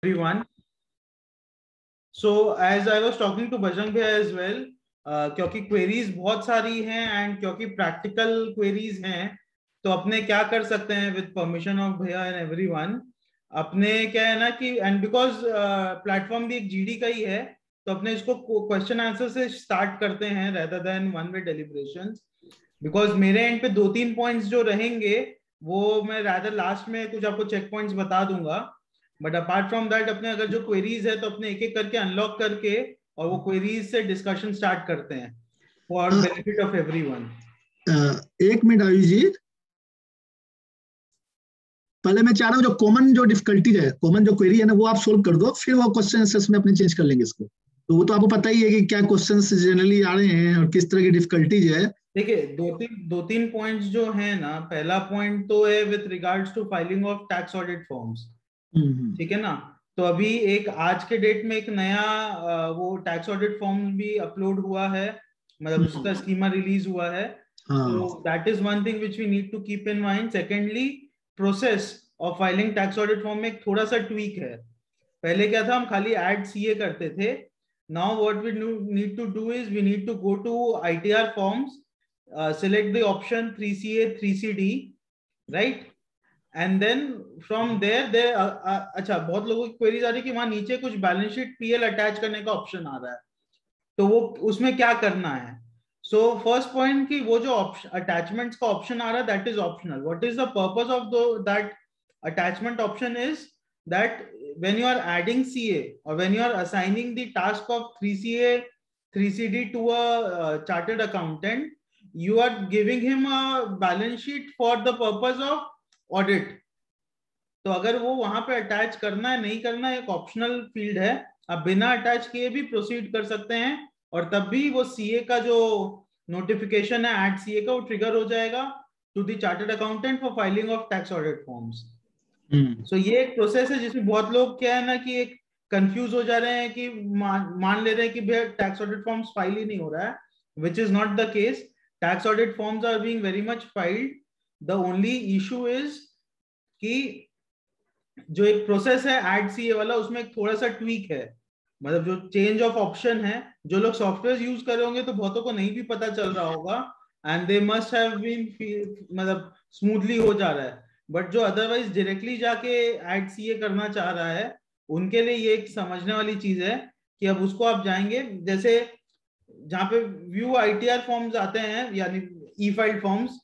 everyone. So as I was talking to Bajrang bhaiya as well, क्योंकि queries बहुत सारी हैं एंड क्योंकि प्रैक्टिकल क्वेरीज हैं, तो अपने क्या कर सकते हैं विद परमिशन ऑफ भैया एंड एवरीवन, अपने क्या है ना कि एंड बिकॉज प्लेटफॉर्म भी एक जीडी का ही है, तो अपने इसको क्वेश्चन आंसर से स्टार्ट करते हैं rather than one way deliberations. Because मेरे एंड पे 2-3 पॉइंट्स जो रहेंगे वो मैं रादर लास्ट में कुछ आपको चेक पॉइंट्स बता दूंगा, बट अपार्ट फ्रॉम दैट अपने अगर जो क्वेरीज है तो अपने एक एक करके अनलॉक करके और वो क्वेरीज से डिस्कशन स्टार्ट करते हैं फॉर बेनिफिट ऑफ एवरीवन। एक मिनट आयुष जी, पहले मैं चाह रहा हूँ जो कॉमन जो डिफिकल्टी है, कॉमन जो क्वेरी है ना, वो आप सोल्व कर दो, फिर वो क्वेश्चन आंसर्स में अपने चेंज कर लेंगे इसको। तो वो तो आपको पता ही है कि क्या क्वेश्चंस जनरली आ रहे हैं और किस तरह की डिफिकल्टीज है। देखिए दो तीन पॉइंट्स जो है ना, पहला पॉइंट तो है with regards to filing of tax audit forms, ठीक है ना। तो अभी एक आज के डेट में एक नया वो टैक्स ऑडिट फॉर्म भी अपलोड हुआ है, मतलब उसका स्कीमा रिलीज हुआ है। तो that is one thing which we need to keep in mind. Secondly, process of filing tax audit form में एक थोड़ा सा ट्वीक है। पहले क्या था, हम खाली ऐड सीए करते थे। Now what we need to do is we need to go to ITR forms, select the option 3CA 3CD, right? And then from there अच्छा, बहुत लोगों की क्वेरीज आ रही है कि वहां नीचे कुछ बैलेंस शीट पीएल अटैच करने का ऑप्शन आ रहा है, तो वो उसमें क्या करना है। सो फर्स्ट पॉइंट कि वो जो अटैचमेंट्स का ऑप्शन आ रहा है that is optional. What is the purpose of that attachment option is that when you are adding CA or when you are assigning the task of 3CA 3CD to a chartered accountant, you are giving him a balance sheet for the purpose of audit. तो अगर वो वहां पे attach करना है नहीं करना है एक ऑप्शनल फील्ड है, आप बिना अटैच किए भी प्रोसीड कर सकते हैं और तब भी वो सीए का जो नोटिफिकेशन है ऐड सीए का वो ट्रिगर हो जाएगा to the chartered accountant for filing of tax audit forms. So ये एक प्रोसेस है जिसमें बहुत लोग क्या है ना कि एक कंफ्यूज हो जा रहे हैं कि मान ले रहे हैं कि भैया टैक्स ऑडिट फॉर्म्स फाइल ही नहीं हो रहा है, which is not the case. Tax audit forms are being very much filed. The only issue is कि जो एक प्रोसेस है ऐड सीए वाला, उसमें एक थोड़ा सा ट्वीक है, मतलब जो चेंज ऑफ ऑप्शन है, जो लोग सॉफ्टवेयर यूज कर रहे होंगे तो बहुतों को नहीं भी पता चल रहा होगा and they must have been मतलब स्मूथली हो जा रहा है, बट जो अदरवाइज डायरेक्टली जाके ऐड सीए करना चाह रहा है उनके लिए ये एक समझने वाली चीज है कि अब उसको आप जाएंगे, जैसे जहां पे व्यू आईटीआर फॉर्म्स आते हैं यानी ई फाइल फॉर्म्स।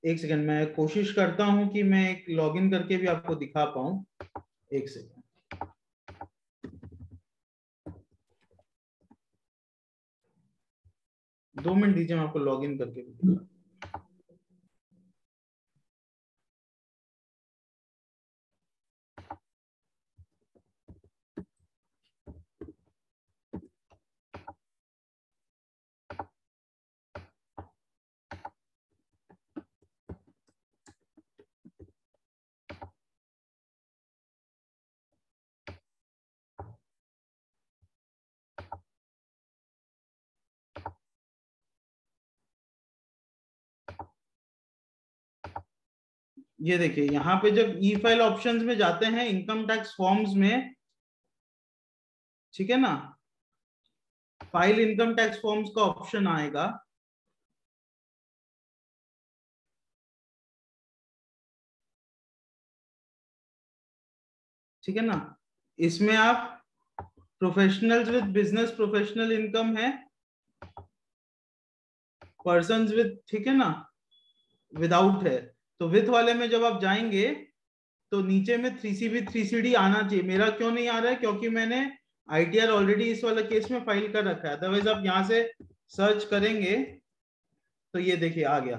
एक सेकंड, मैं कोशिश करता हूं कि मैं एक लॉगिन करके भी आपको दिखा पाऊं। एक सेकंड, 2 मिनट दीजिए, मैं आपको लॉगिन करके भी दिखा। ये देखिए यहाँ पे जब ई फाइल ऑप्शंस में जाते हैं इनकम टैक्स फॉर्म्स में, ठीक है ना, फाइल इनकम टैक्स फॉर्म्स का ऑप्शन आएगा। ठीक है ना, इसमें आप professionals with business professional income है, पर्सन्स विद, ठीक है ना, विदाउट है। तो विथ वाले में जब आप जाएंगे तो नीचे में 3CB 3CD आना चाहिए। मेरा क्यों नहीं आ रहा है, क्योंकि मैंने आईटीआर ऑलरेडी इस वाले केस में फाइल कर रखा है। अदरवाइज आप यहां से सर्च करेंगे तो ये देखिए आ गया,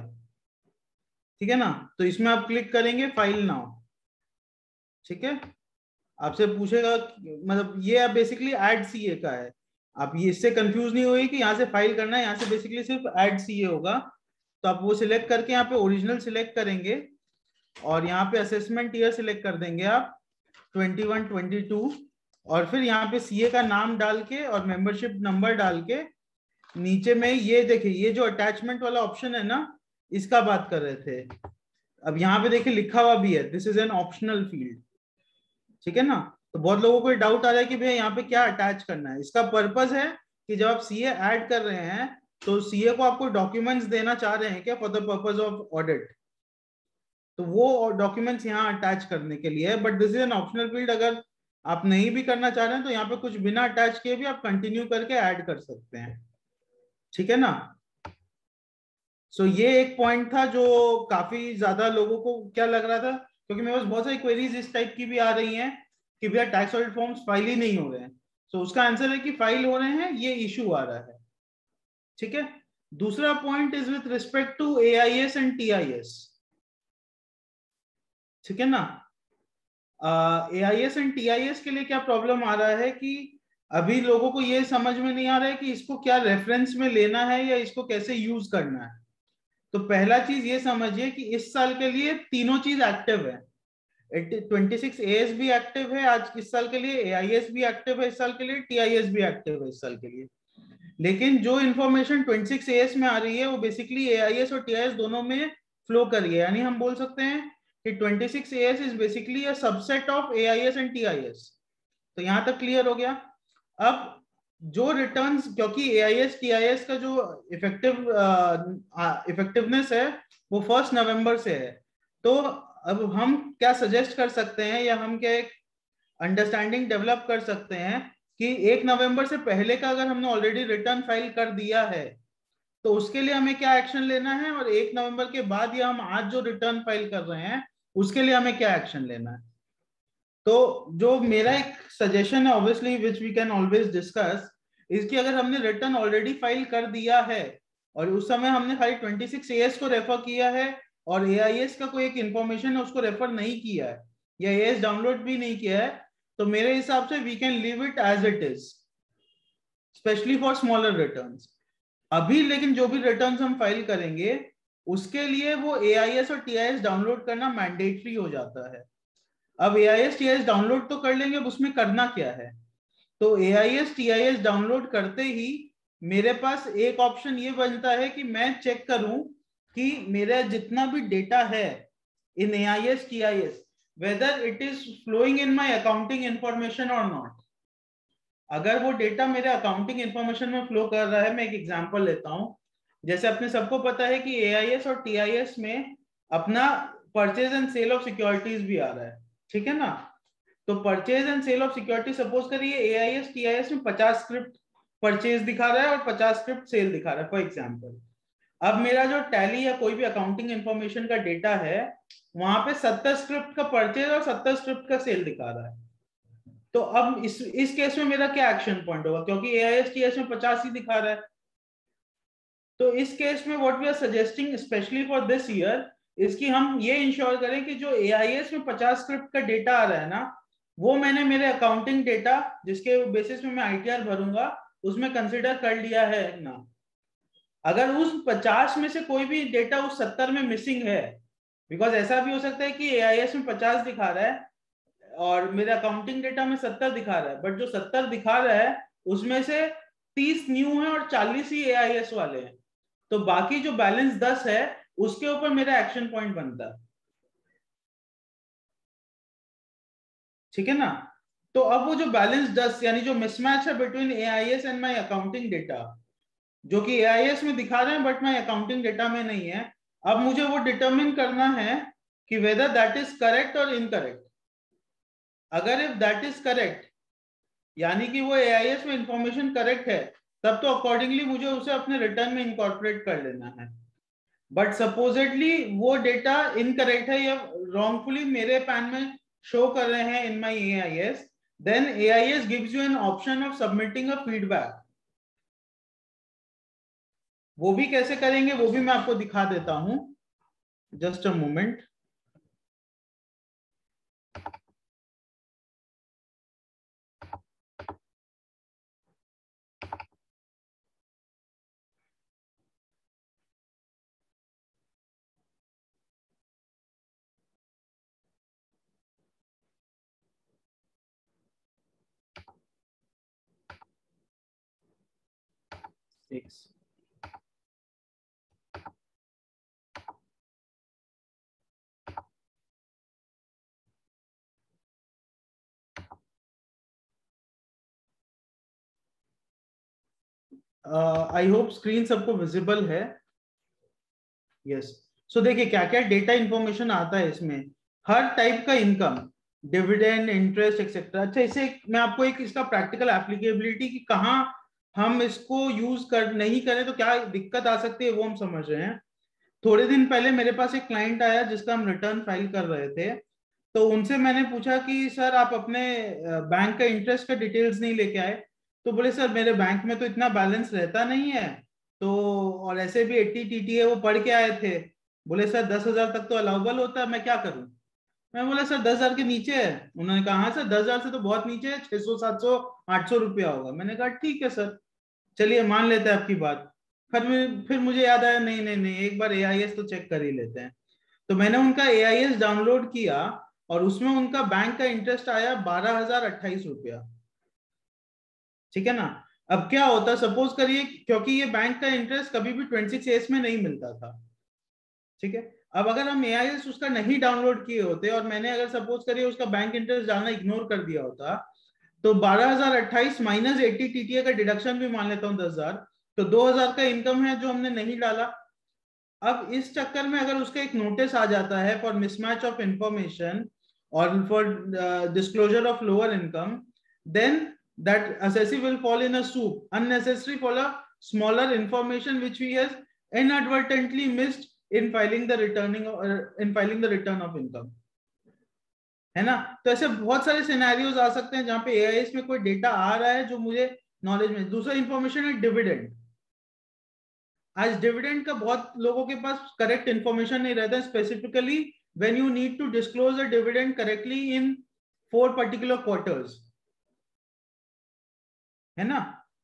ठीक है ना। तो इसमें आप क्लिक करेंगे फाइल नाउ, ठीक है, आपसे पूछेगा, मतलब ये आप बेसिकली ऐड सीए का है। आप ये इससे कंफ्यूज नहीं होइए कि यहाँ से फाइल करना है, यहाँ से बेसिकली सिर्फ ऐड सीए होगा। तो आप वो सिलेक्ट करके यहाँ पे ओरिजिनल सिलेक्ट करेंगे और यहाँ पे असेसमेंट ईयर सिलेक्ट कर देंगे आप 21-22, और फिर यहाँ पे सीए का नाम डाल के और मेंबरशिप नंबर डाल के नीचे में ये देखिए ये जो अटैचमेंट वाला ऑप्शन है ना, इसका बात कर रहे थे। अब यहाँ पे देखिए लिखा हुआ भी है this is an optional field, ठीक है ना। तो बहुत लोगों को डाउट आ रहा है कि भैया यहाँ पे क्या अटैच करना है। इसका पर्पस है कि जब आप सीए ऐड कर रहे हैं तो सीए को आपको डॉक्यूमेंट्स देना चाह रहे हैं क्या for the purpose of audit, तो वो डॉक्यूमेंट्स यहाँ अटैच करने के लिए है। But this is an optional field, अगर आप नहीं भी करना चाह रहे हैं तो यहाँ पे कुछ बिना अटैच किए भी आप कंटिन्यू करके ऐड कर सकते हैं, ठीक है ना। सो ये एक पॉइंट था जो काफी ज्यादा लोगों को क्या लग रहा था, क्योंकि मेरे पास बहुत सारी क्वेरीज इस टाइप की भी आ रही हैं कि भैया टैक्स ऑडिट फॉर्म्स फाइल ही नहीं हो रहे हैं। सो उसका आंसर है कि फाइल हो रहे हैं, ये इशू आ रहा है, ठीक है। दूसरा point is with respect to AIS and TIS, ठीक है ना। एआईएस एंड टीआईएस के लिए क्या प्रॉब्लम आ रहा है कि अभी लोगों को ये समझ में नहीं आ रहा है कि इसको क्या रेफरेंस में लेना है या इसको कैसे यूज करना है। तो पहला चीज ये समझिए कि इस साल के लिए तीनों चीज एक्टिव है। 26 एएस भी एक्टिव है आज इस साल के लिए, एआईएस भी एक्टिव है इस साल के लिए, टीआईएस भी एक्टिव है इस साल के लिए। लेकिन जो इन्फॉर्मेशन 26 एएस में आ रही है वो बेसिकली एआईएस और टीआईएस दोनों में फ्लो कर रही है। यानी हम बोल सकते हैं कि 26 as is basically a subset of AIS and TIS. तो यहां तक क्लियर हो गया। अब जो रिटर्न्स, क्योंकि एआईएस टीआईएस का जो इफेक्टिवनेस है वो 1 नवंबर से है, तो अब हम क्या सजेस्ट कर सकते हैं या हम क्या एक अंडरस्टैंडिंग डेवलप कर सकते हैं कि 1 नवंबर से पहले का अगर हमने ऑलरेडी रिटर्न फाइल कर दिया है तो उसके लिए हमें क्या एक्शन लेना है, और 1 नवंबर के बाद या हम आज जो रिटर्न फाइल कर रहे हैं उसके लिए हमें क्या एक्शन लेना है। तो जो मेरा एक सजेशन है obviously which we can always discuss, इसकी अगर हमने रिटर्न ऑलरेडी फाइल कर दिया है और उस समय हमने खाली 26 एएस को रेफर किया है और एआईएस का कोई एक इंफॉर्मेशन है उसको रेफर नहीं किया है या एएस डाउनलोड भी नहीं किया है, तो मेरे हिसाब से we can leave it as it is, specially for smaller returns. अभी लेकिन जो भी रिटर्न्स हम फाइल करेंगे उसके लिए वो एआईएस और टीआईएस डाउनलोड करना मैंडेटरी हो जाता है। अब एआईएस टीआईएस डाउनलोड तो कर लेंगे, अब उसमें करना क्या है, तो एआईएस टीआईएस डाउनलोड करते ही मेरे पास एक ऑप्शन ये बनता है कि मैं चेक करूं कि मेरा जितना भी डेटा है in AIS TIS whether it is flowing in my accounting information और नॉट। अगर वो डेटा मेरे अकाउंटिंग इंफॉर्मेशन में फ्लो कर रहा है, मैं एक एग्जांपल लेता हूं। जैसे अपने सबको पता है कि एआईएस और टीआईएस में अपना purchase and sale of securities भी आ रहा है, ठीक है ना। तो purchase and sale of security suppose करिए एआईएस टीआईएस में 50 स्क्रिप्ट परचेज दिखा रहा है और 50 स्क्रिप्ट सेल दिखा रहा है फॉर एग्जांपल। अब मेरा जो टैली या कोई भी अकाउंटिंग इंफॉर्मेशन का डेटा है वहां पे 70 स्क्रिप्ट का परचेज और 70 स्क्रिप्ट का सेल दिखा रहा है। तो अब इस केस में मेरा क्या एक्शन पॉइंट होगा, क्योंकि एआईएस टीआईएस में 50 ही दिखा रहा है। तो इस केस में what we are suggesting specially for this year इसकी हम ये इंश्योर करें कि जो एआईएस में 50 स्क्रिप्ट का डेटा आ रहा है ना वो मैंने मेरे अकाउंटिंग डेटा जिसके बेसिस में मैं आईटीआर भरूंगा उसमें कंसिडर कर लिया है ना। अगर उस 50 में से कोई भी डेटा उस 70 में मिसिंग है, बिकॉज ऐसा भी हो सकता है कि एआईएस में 50 दिखा रहा है और मेरे अकाउंटिंग डेटा में 70 दिखा रहा है, बट जो 70 दिखा रहा है उसमें से 30 न्यू है और 40 ही एआईएस वाले हैं, तो बाकी जो बैलेंस 10 है उसके ऊपर मेरा एक्शन पॉइंट बनता है, ठीक है ना। तो अब वो जो बैलेंस 10 यानी जो मिसमैच है between AIS and my accounting data, जो कि एआईएस में दिखा रहे हैं बट माय अकाउंटिंग डेटा में नहीं है, अब मुझे वो डिटरमिन करना है कि वेदर दैट इज करेक्ट और इनकरेक्ट। अगर इफ दैट इज करेक्ट यानी कि वो एआईएस में इंफॉर्मेशन करेक्ट है तब तो अकॉर्डिंगली मुझे उसे अपने रिटर्न में इनकॉर्पोरेट कर लेना है। बट सपोजिटली वो डेटा इनकरेक्ट है या रॉन्गफुली मेरे पैन में शो कर रहे हैं in my AIS, then AIS gives you an option of submitting a feedback. वो भी कैसे करेंगे वो भी मैं आपको दिखा देता हूं, just a moment. I hope screen सबको विजिबल है। यस, सो देखिए क्या क्या डेटा इंफॉर्मेशन आता है इसमें, हर टाइप का इनकम, डिविडेंड, इंटरेस्ट एक्सेट्रा। अच्छा, इसे मैं आपको एक इसका प्रैक्टिकल एप्लीकेबिलिटी कि कहाँ हम इसको यूज कर नहीं करें तो क्या दिक्कत आ सकती है वो हम समझ रहे हैं। थोड़े दिन पहले मेरे पास एक क्लाइंट आया जिसका हम रिटर्न फाइल कर रहे थे, तो उनसे मैंने पूछा कि सर आप अपने बैंक का इंटरेस्ट का डिटेल्स नहीं लेके आए। तो बोले सर मेरे बैंक में तो इतना बैलेंस रहता नहीं है, तो और ऐसे भी 80 टीटीए वो पढ़ के आए थे। बोले सर 10,000 तक तो अलाउबल होता है, मैं क्या करूं। मैं बोला सर 10,000 के नीचे है। उन्होंने कहा हाँ सर 10,000 से तो बहुत नीचे है, 600 700 800 रुपया होगा। मैंने कहा ठीक है सर, चलिए मान लेते हैं आपकी बात। फिर मुझे याद आया नहीं नहीं नहीं, एक बार एआईएस तो चेक कर ही लेते हैं। तो मैंने उनका एआईएस डाउनलोड किया और उसमें उनका बैंक का इंटरेस्ट आया 12,028 रुपया। ठीक है ना। अब क्या होता, सपोज करिए, क्योंकि ये बैंक का इंटरेस्ट कभी भी 26 में नहीं मिलता था। ठीक है, अब अगर हम एआईएस उसका नहीं डाउनलोड किए होते और मैंने अगर सपोज करिए उसका बैंक इंटरेस्ट डालना इग्नोर कर दिया होता, तो 12,028 माइनस 80 टीटीए का डिडक्शन भी मान लेता हूं 10,000, तो 2,000 का इनकम है जो हमने नहीं डाला। अब इस चक्कर में अगर उसका एक नोटिस आ जाता है फॉर मिसमैच ऑफ इंफॉर्मेशन और for disclosure of lower income, then that assessee will fall in a soup unnecessary for a smaller information which he has inadvertently missed in filing the return of income, है ना। तो ऐसे बहुत सारे scenarios आ सकते हैं जहां पे एआईएस में कोई डेटा आ रहा है जो मुझे नॉलेज में। दूसरा इंफॉर्मेशन है डिविडेंड। आज डिविडेंड का बहुत लोगों के पास करेक्ट इंफॉर्मेशन नहीं रहता, specifically when you need to disclose a dividend correctly in 4 particular quarters, है ना।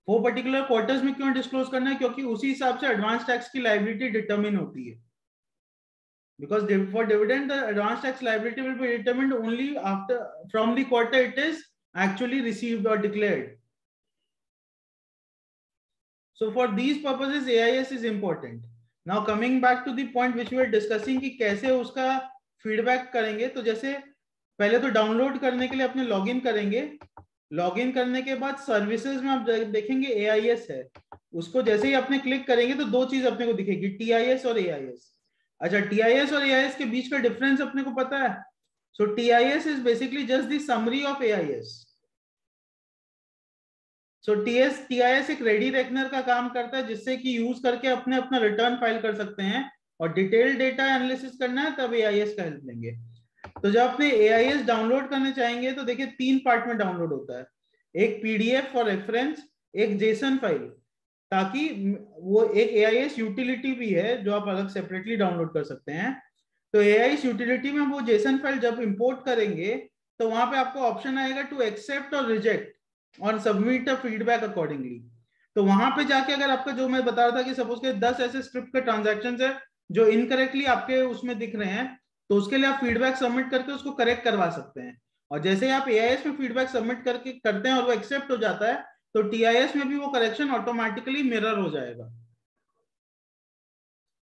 4 पर्टिकुलर क्वार्टर्स में क्यों डिस्क्लोज करना है, क्योंकि उसी हिसाब से एडवांस टैक्स की लायबिलिटी डिटरमिन होती है। Because for dividend the advance tax liability will be determined only after from the quarter it is actually received or declared. So for these purposes AIS is important. Now coming back to the point which we were discussing कि कैसे उसका feedback करेंगे, तो जैसे पहले तो download करने के लिए अपने लॉगिन करेंगे। लॉगिन करने के बाद सर्विसेज में आप देखेंगे AIS है, उसको जैसे ही अपने क्लिक करेंगे तो दो चीज अपने को दिखेगी, TIS और AIS। अच्छा, TIS और AIS के बीच का डिफरेंस अपने को पता है। सो TIS is basically just the summary of AIS। So TIS एक रेडी रेकनर का काम करता है जिससे कि यूज करके अपने अपना रिटर्न फाइल कर सकते हैं, और डिटेल डेटा एनालिसिस करना है तब AIS का हेल्प लेंगे। तो जब अपने AIS डाउनलोड करने चाहेंगे तो देखिए 3 पार्ट में डाउनलोड होता है, एक PDF फॉर रेफरेंस, एक जेसन फाइल, ताकि वो एक AIS यूटिलिटी भी है जो आप अलग सेपरेटली डाउनलोड कर सकते हैं। तो AIS यूटिलिटी में वो जेसन फाइल जब इंपोर्ट करेंगे तो वहां पे आपको ऑप्शन आएगा टू एक्सेप्ट और रिजेक्ट और सबमिट अ फीडबैक अकॉर्डिंगली। तो वहां पे जाके अगर आपका जो मैं बता रहा था कि सपोज के 10 ऐसे स्क्रिप्ट के ट्रांजैक्शंस है जो इनकरेक्टली आपके उसमें दिख रहे हैं, तो उसके लिए आप फीडबैक सबमिट करके उसको करेक्ट करवा सकते हैं। और जैसे ही आप AIS में फीडबैक सबमिट करके करते हैं और वो एक्सेप्ट हो जाता है, तो TIS में भी वो करेक्शन ऑटोमेटिकली मिरर हो जाएगा।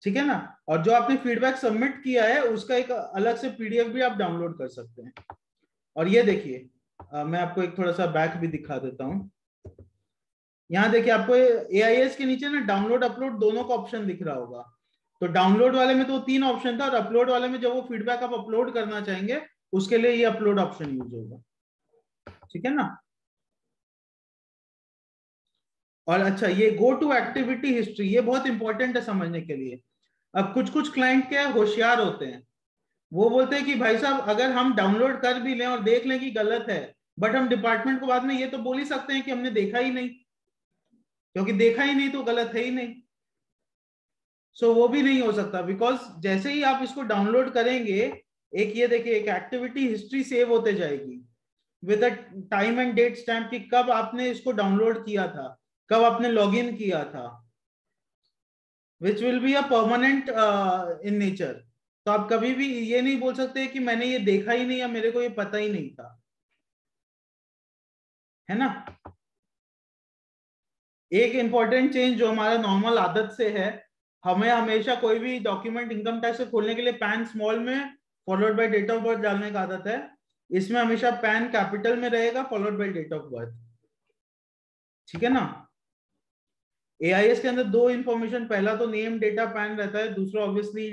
ठीक है ना। और जो आपने फीडबैक सबमिट किया है उसका एक अलग से PDF भी आप डाउनलोड कर सकते हैं। और ये देखिए, मैं आपको एक थोड़ा सा बैक भी दिखा देता हूं। यहाँ देखिए आपको AIS के नीचे ना डाउनलोड अपलोड दोनों का ऑप्शन दिख रहा होगा। तो डाउनलोड वाले में तो 3 ऑप्शन था, और अपलोड वाले में जब वो फीडबैक आप अपलोड करना चाहेंगे उसके लिए ये अपलोड ऑप्शन यूज होगा। ठीक है ना। और अच्छा, ये गो टू एक्टिविटी हिस्ट्री, ये बहुत इंपॉर्टेंट है समझने के लिए। अब कुछ कुछ क्लाइंट क्या होशियार होते हैं, वो बोलते हैं कि भाई साहब अगर हम डाउनलोड कर भी लें और देख लें कि गलत है, बट हम डिपार्टमेंट को बाद में ये तो बोल ही सकते हैं कि हमने देखा ही नहीं, क्योंकि देखा ही नहीं तो गलत है ही नहीं। सो वो भी नहीं हो सकता, बिकॉज जैसे ही आप इसको डाउनलोड करेंगे, एक ये देखिए एक एक्टिविटी हिस्ट्री सेव होते जाएगी with time and date stamp कि कब आपने इसको डाउनलोड किया था, कब आपने लॉगिन किया था, which will be a permanent in nature. तो आप कभी भी ये नहीं बोल सकते कि मैंने ये देखा ही नहीं या मेरे को ये पता ही नहीं था, है ना। एक इंपॉर्टेंट चेंज जो हमारा नॉर्मल आदत से है, हमें हमेशा कोई भी डॉक्यूमेंट इनकम टैक्स से खोलने के लिए पैन स्मॉल में followed by date of birth डालने का आदत है। इसमें हमेशा पैन कैपिटल में रहेगा followed by date of birth. ठीक है ना। AIS के अंदर दो इंफॉर्मेशन, पहला तो नेम डेटा पैन रहता है, दूसरा ऑब्वियसली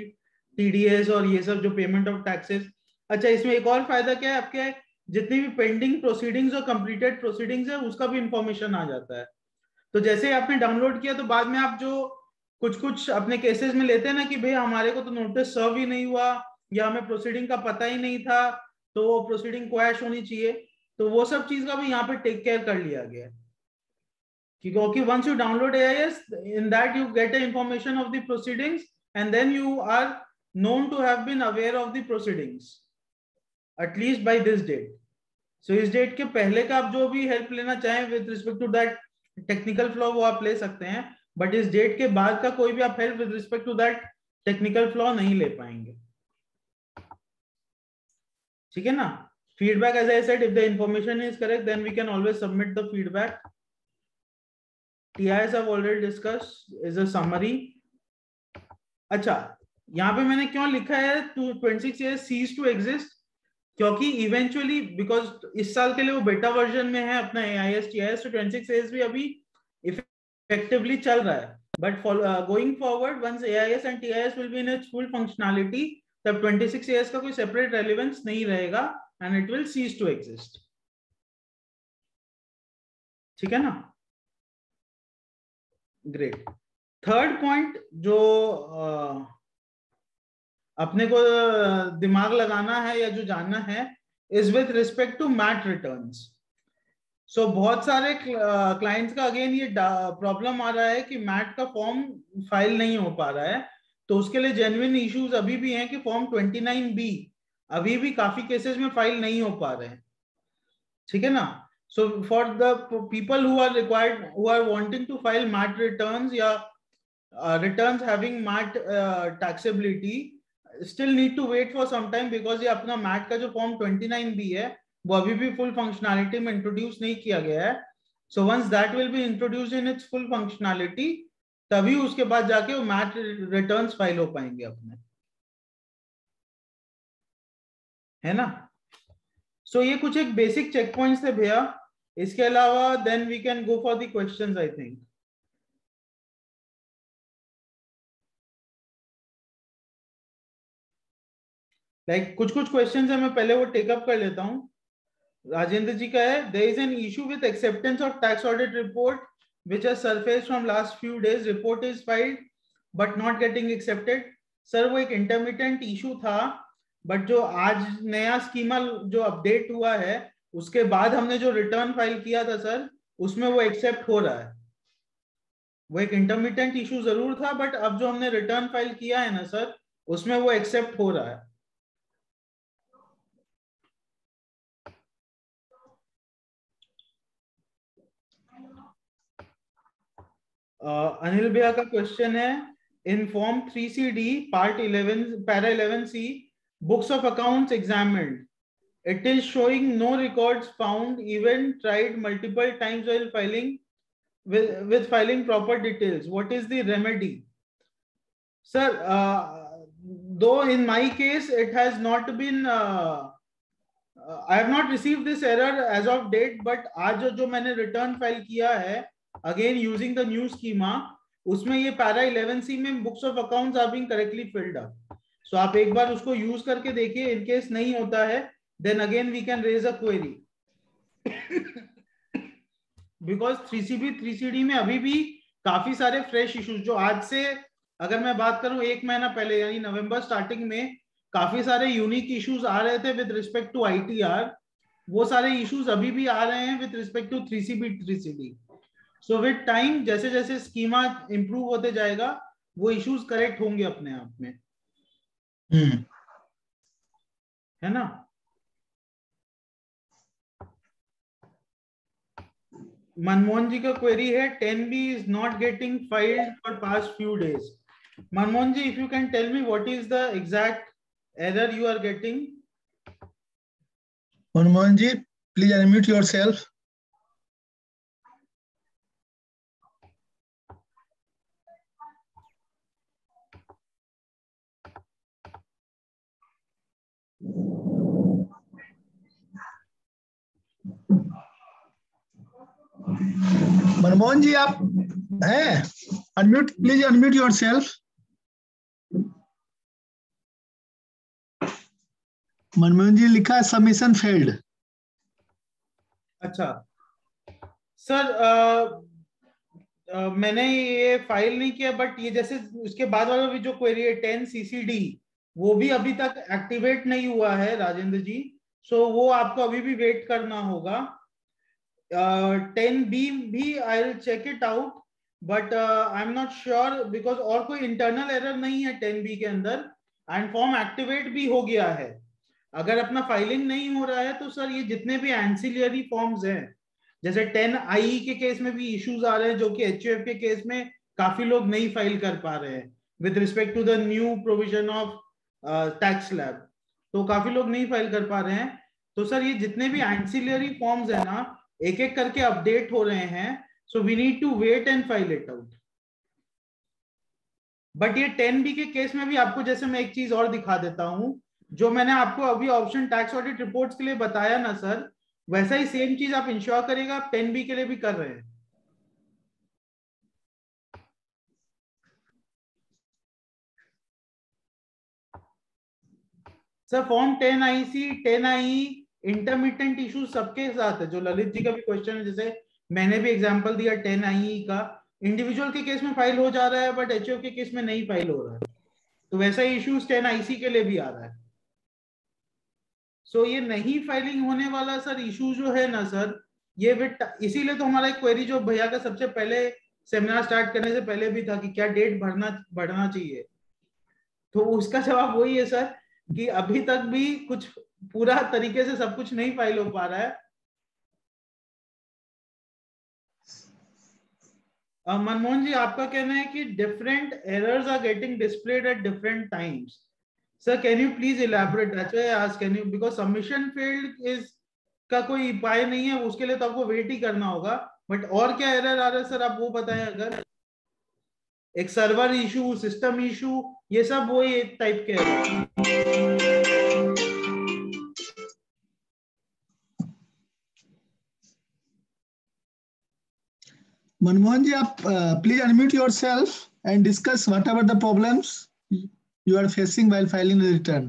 TDS और ये सब जो पेमेंट ऑफ टैक्सेस। अच्छा, इसमें एक और फायदा क्या है आपके, जितनी भी पेंडिंग प्रोसीडिंग्स और कंप्लीटेड प्रोसीडिंग्स है उसका भी इंफॉर्मेशन आ जाता है। तो जैसे आपने डाउनलोड किया तो बाद में आप जो कुछ कुछ अपने केसेस में लेते हैं ना कि भाई हमारे को तो नोटिस सर्व ही नहीं हुआ या हमें प्रोसीडिंग का पता ही नहीं था, तो वो प्रोसीडिंग क्वैश होनी चाहिए, तो वो सब चीज का भी यहाँ पे टेक केयर कर लिया गया है। क्योंकि once you download AIS, in that you get the information of the proceedings and then you are known to have been aware of the proceedings at least by this date. So इस date के पहले का आप जो भी help लेना चाहें with respect to that technical flaw वो आप ले सकते हैं, बट इस डेट के बाद का कोई भी आप help with respect to that technical flaw नहीं ले पाएंगे। ठीक है ना? Feedback, as I said, if the information is correct, then we can always submit the feedback. TIS I've already discussed is a summary. अच्छा, यहाँ पे मैंने क्यों लिखा है 26 years cease to exist, क्योंकि इवेंचुअली बिकॉज इस साल के लिए वो बेटा वर्जन में है अपना AIS TIS, तो 26 years भी अभी इफेक्टिवली चल रहा है, but going forward once AIS and TIS will be in its full functionality, तब 26 years का कोई सेपरेट रेलेवेंस नहीं रहेगा and it will cease to exist. ठीक है ना? ग्रेट। थर्ड पॉइंट जो अपने को दिमाग लगाना है या जो जानना है is with respect to MAT returns. So बहुत सारे क्लाइंट्स का अगेन ये प्रॉब्लम आ रहा है कि मैट का फॉर्म फाइल नहीं हो पा रहा है, तो उसके लिए जेन्युइन इश्यूज अभी भी हैं कि फॉर्म 29B अभी भी काफी केसेस में फाइल नहीं हो पा रहे हैं। ठीक है ना? So for the people who are required, who are wanting to file MAT returns या returns having MAT taxability, still need to wait for some time because ये अपना MAT का जो फॉर्म 29B है वो अभी भी फुल फंक्शनैलिटी में इंट्रोड्यूस नहीं किया गया है। So once that will be introduced in its full functionality, तभी उसके बाद जाके वो MAT returns फाइल हो पाएंगे अपने, है ना? सो ये कुछ एक बेसिक चेक पॉइंट्स थे भैया, इसके अलावा then we can go for the questions I think. Like कुछ क्वेश्चंस है, मैं पहले वो टेकअप कर लेता हूं। राजेंद्र जी का है, there is an issue with acceptance of tax audit report which has surfaced from last few days, report is filed but not getting accepted. Sir वो एक इंटरमिटेंट इशू था, बट जो आज नया स्कीमा जो अपडेट हुआ है उसके बाद हमने जो रिटर्न फाइल किया था सर, उसमें वो एक्सेप्ट हो रहा है। वो एक इंटरमिटेंट इशू जरूर था, बट अब जो हमने रिटर्न फाइल किया है ना सर, उसमें वो एक्सेप्ट हो रहा है। अनिल भैया का क्वेश्चन है, in form 3CD part 11 para 11C books of accounts examined, it is showing no records found, even tried multiple times while filing with filing proper details. What is the remedy? Sir, though in my case it has not been I have not received this error as of date, but आज जो मैंने return file किया है again using the new schema, उसमें ये para 11C में books of accounts are being correctly filled up. So आप एक बार उसको यूज करके देखिए, इन केस नहीं होता है then again we can raise a query because 3CB 3CD में अभी भी काफी सारे फ्रेश इश्यूज, जो आज से अगर मैं बात करूं 1 महीना पहले यानी नवंबर स्टार्टिंग में काफी सारे यूनिक इश्यूज आ रहे थे विद रिस्पेक्ट टू ITR, वो सारे इश्यूज अभी भी आ रहे हैं with respect to 3CB 3CD। So with time जैसे जैसे स्कीमा इंप्रूव होते जाएगा वो इश्यूज करेक्ट होंगे अपने आप में, है ना? मनमोहन जी का क्वेरी है, 10B is not getting filed for past few days. Manmohan ji, if you can tell me what is the exact error you are getting? Manmohan ji, please unmute yourself. Manmohan ji आप हैं? Unmute please, unmute yourself. Manmohan ji लिखा है submission failed. अच्छा sir, मैंने ये file नहीं किया, but ये जैसे उसके बाद वाला भी जो क्वेरी है 10 CCD, वो भी अभी तक एक्टिवेट नहीं हुआ है राजेंद्र जी। सो वो आपको अभी भी वेट करना होगा। 10B भी I will check it out, but I am not sure because और कोई इंटरनल एरर नहीं है 10B के अंदर, एंड फॉर्म एक्टिवेट भी हो गया है। अगर अपना फाइलिंग नहीं हो रहा है तो सर ये जितने भी एंसिलियरी फॉर्म्स हैं, जैसे 10IE के केस में भी इश्यूज आ रहे हैं, जो कि HUF के केस में काफी लोग नहीं फाइल कर पा रहे हैं with respect to the new provision of tax slab, तो काफी लोग नहीं फाइल कर पा रहे हैं। तो सर ये जितने भी एंसिलियरी फॉर्म्स है ना, एक एक करके अपडेट हो रहे हैं, so we need to wait and file it out. But ये 10B के केस में भी आपको, जैसे मैं एक चीज और दिखा देता हूं, जो मैंने आपको अभी ऑप्शन टैक्स ऑडिट रिपोर्ट्स के लिए बताया ना सर, वैसा ही सेम चीज आप इंश्योर करेगा, आप 10B के लिए भी कर रहे हैं। Sir form 10IC 10IE intermittent issue सबके साथ है, जो ललित जी का भी क्वेश्चन है, जैसे मैंने भी एग्जांपल दिया 10IE का, इंडिविजुअल के केस में फाइल हो जा रहा है बट HUF के केस में नहीं फाइल हो रहा है, तो वैसा ही इश्यूज 10IC के लिए भी आ रहा है। सो ये नहीं फाइलिंग होने वाला सर इशू जो है ना सर, ये इसीलिए तो हमारा एक क्वेरी जो भैया का सबसे पहले सेमिनार स्टार्ट करने से पहले भी था कि क्या डेट बढ़ना चाहिए, तो उसका जवाब वही है सर कि अभी तक भी कुछ पूरा तरीके से सब कुछ नहीं फाइल हो पा रहा है। मनमोहन जी आपका कहना है कि different errors are getting displayed at different times. Sir, can you please elaborate? That's why I asked, can you, because submission failed is का कोई उपाय नहीं है, उसके लिए तो आपको वेट ही करना होगा, बट और क्या एरर आ रहा है सर आप वो बताएं। अगर एक सर्वर इशू, सिस्टम इशू, ये सब वही एक टाइप के एरर। मनमोहन जी आप please unmute yourself and discuss whatever the problems you are facing while filing the return.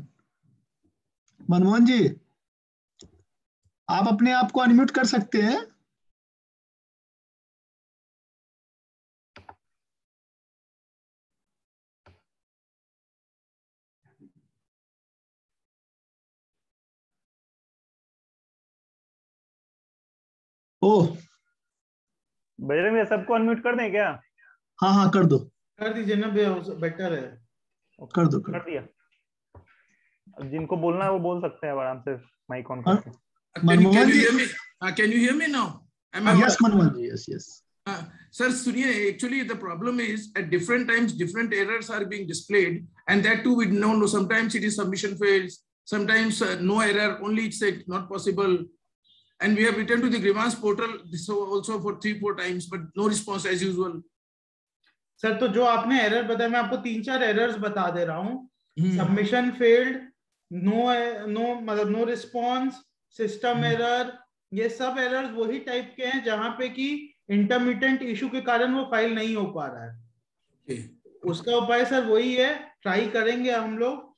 Manmohan ji आप अपने आप को अनम्यूट कर सकते हैं। ओह बजरंग भैया सबको अनम्यूट कर दें क्या? हाँ हाँ कर दो, कर दीजिए ना भैया, बेटर है। कर दो कर दिया। अब जिनको बोलना है वो बोल सकते हैं आराम से माइक ऑन करके। Manmohan ji can you hear me now? Yes Manmohan ji, yes sir, Surya, actually the problem is at different times different errors are being displayed, and that too we know sometimes it is submission fails, sometimes no error, only it's not possible, and we have written to the grievance portal so also for 3-4 times but no response as usual. Sir तो जो आपने error बताया, मैं आपको 3-4 errors बता दे रहा हूँ। Submission failed, no response, system error, ये सब एरर्स वही टाइप के हैं जहां पे कि इंटरमिटेंट इशू के कारण वो फाइल नहीं हो पा रहा है। उसका उपाय सर वही है, ट्राई करेंगे हम लोग,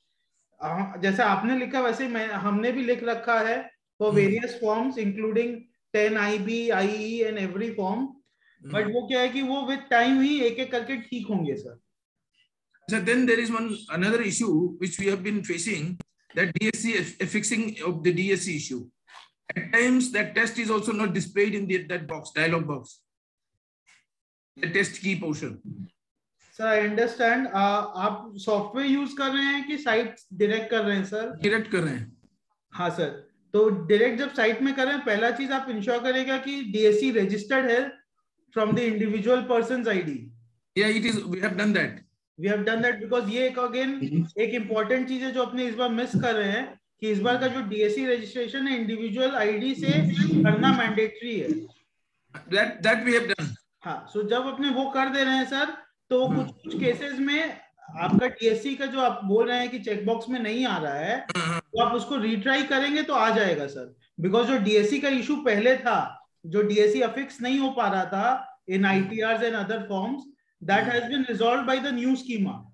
जैसे आपने लिखा वैसे हमने भी लिख रखा है for various forms including 10IB, IE and every form, but वो क्या है कि वो विद टाइम ही एक एक करके ठीक होंगे sir. So then there is another issue which we have been facing, that DSC fixing of the DSC issue. At times that test is also not displayed in that box, dialog box, the test key portion. Sir I understand, आप software use कर रहे हैं कि site direct कर रहे हैं sir? Direct कर रहे हैं। हाँ सर, तो डायरेक्ट जब साइट में कर रहे हैं, पहला चीज आप इंश्योर करेगा कि DSC रजिस्टर्ड है from the individual person's ID. Yeah, it is. We have done that. We have done that because ये एक again एक important चीज है जो अपने इस बार मिस कर रहे हैं कि इस बार का जो DSC रजिस्ट्रेशन है इंडिविजुअल ID से करना मैंडेटरी है। That we have done. हाँ, so जब अपने वो कर दे रहे हैं सर, तो कुछ केसेस में आपका DSC का जो आप बोल रहे हैं कि चेकबॉक्स में नहीं आ रहा है, तो आप उसको रिट्राई करेंगे तो आ जाएगा सर, बिकॉज जो DSC का इशू पहले था, जो DSC अफिक्स नहीं हो पा रहा था इन ITRs and other forms, that has been resolved by the new schema.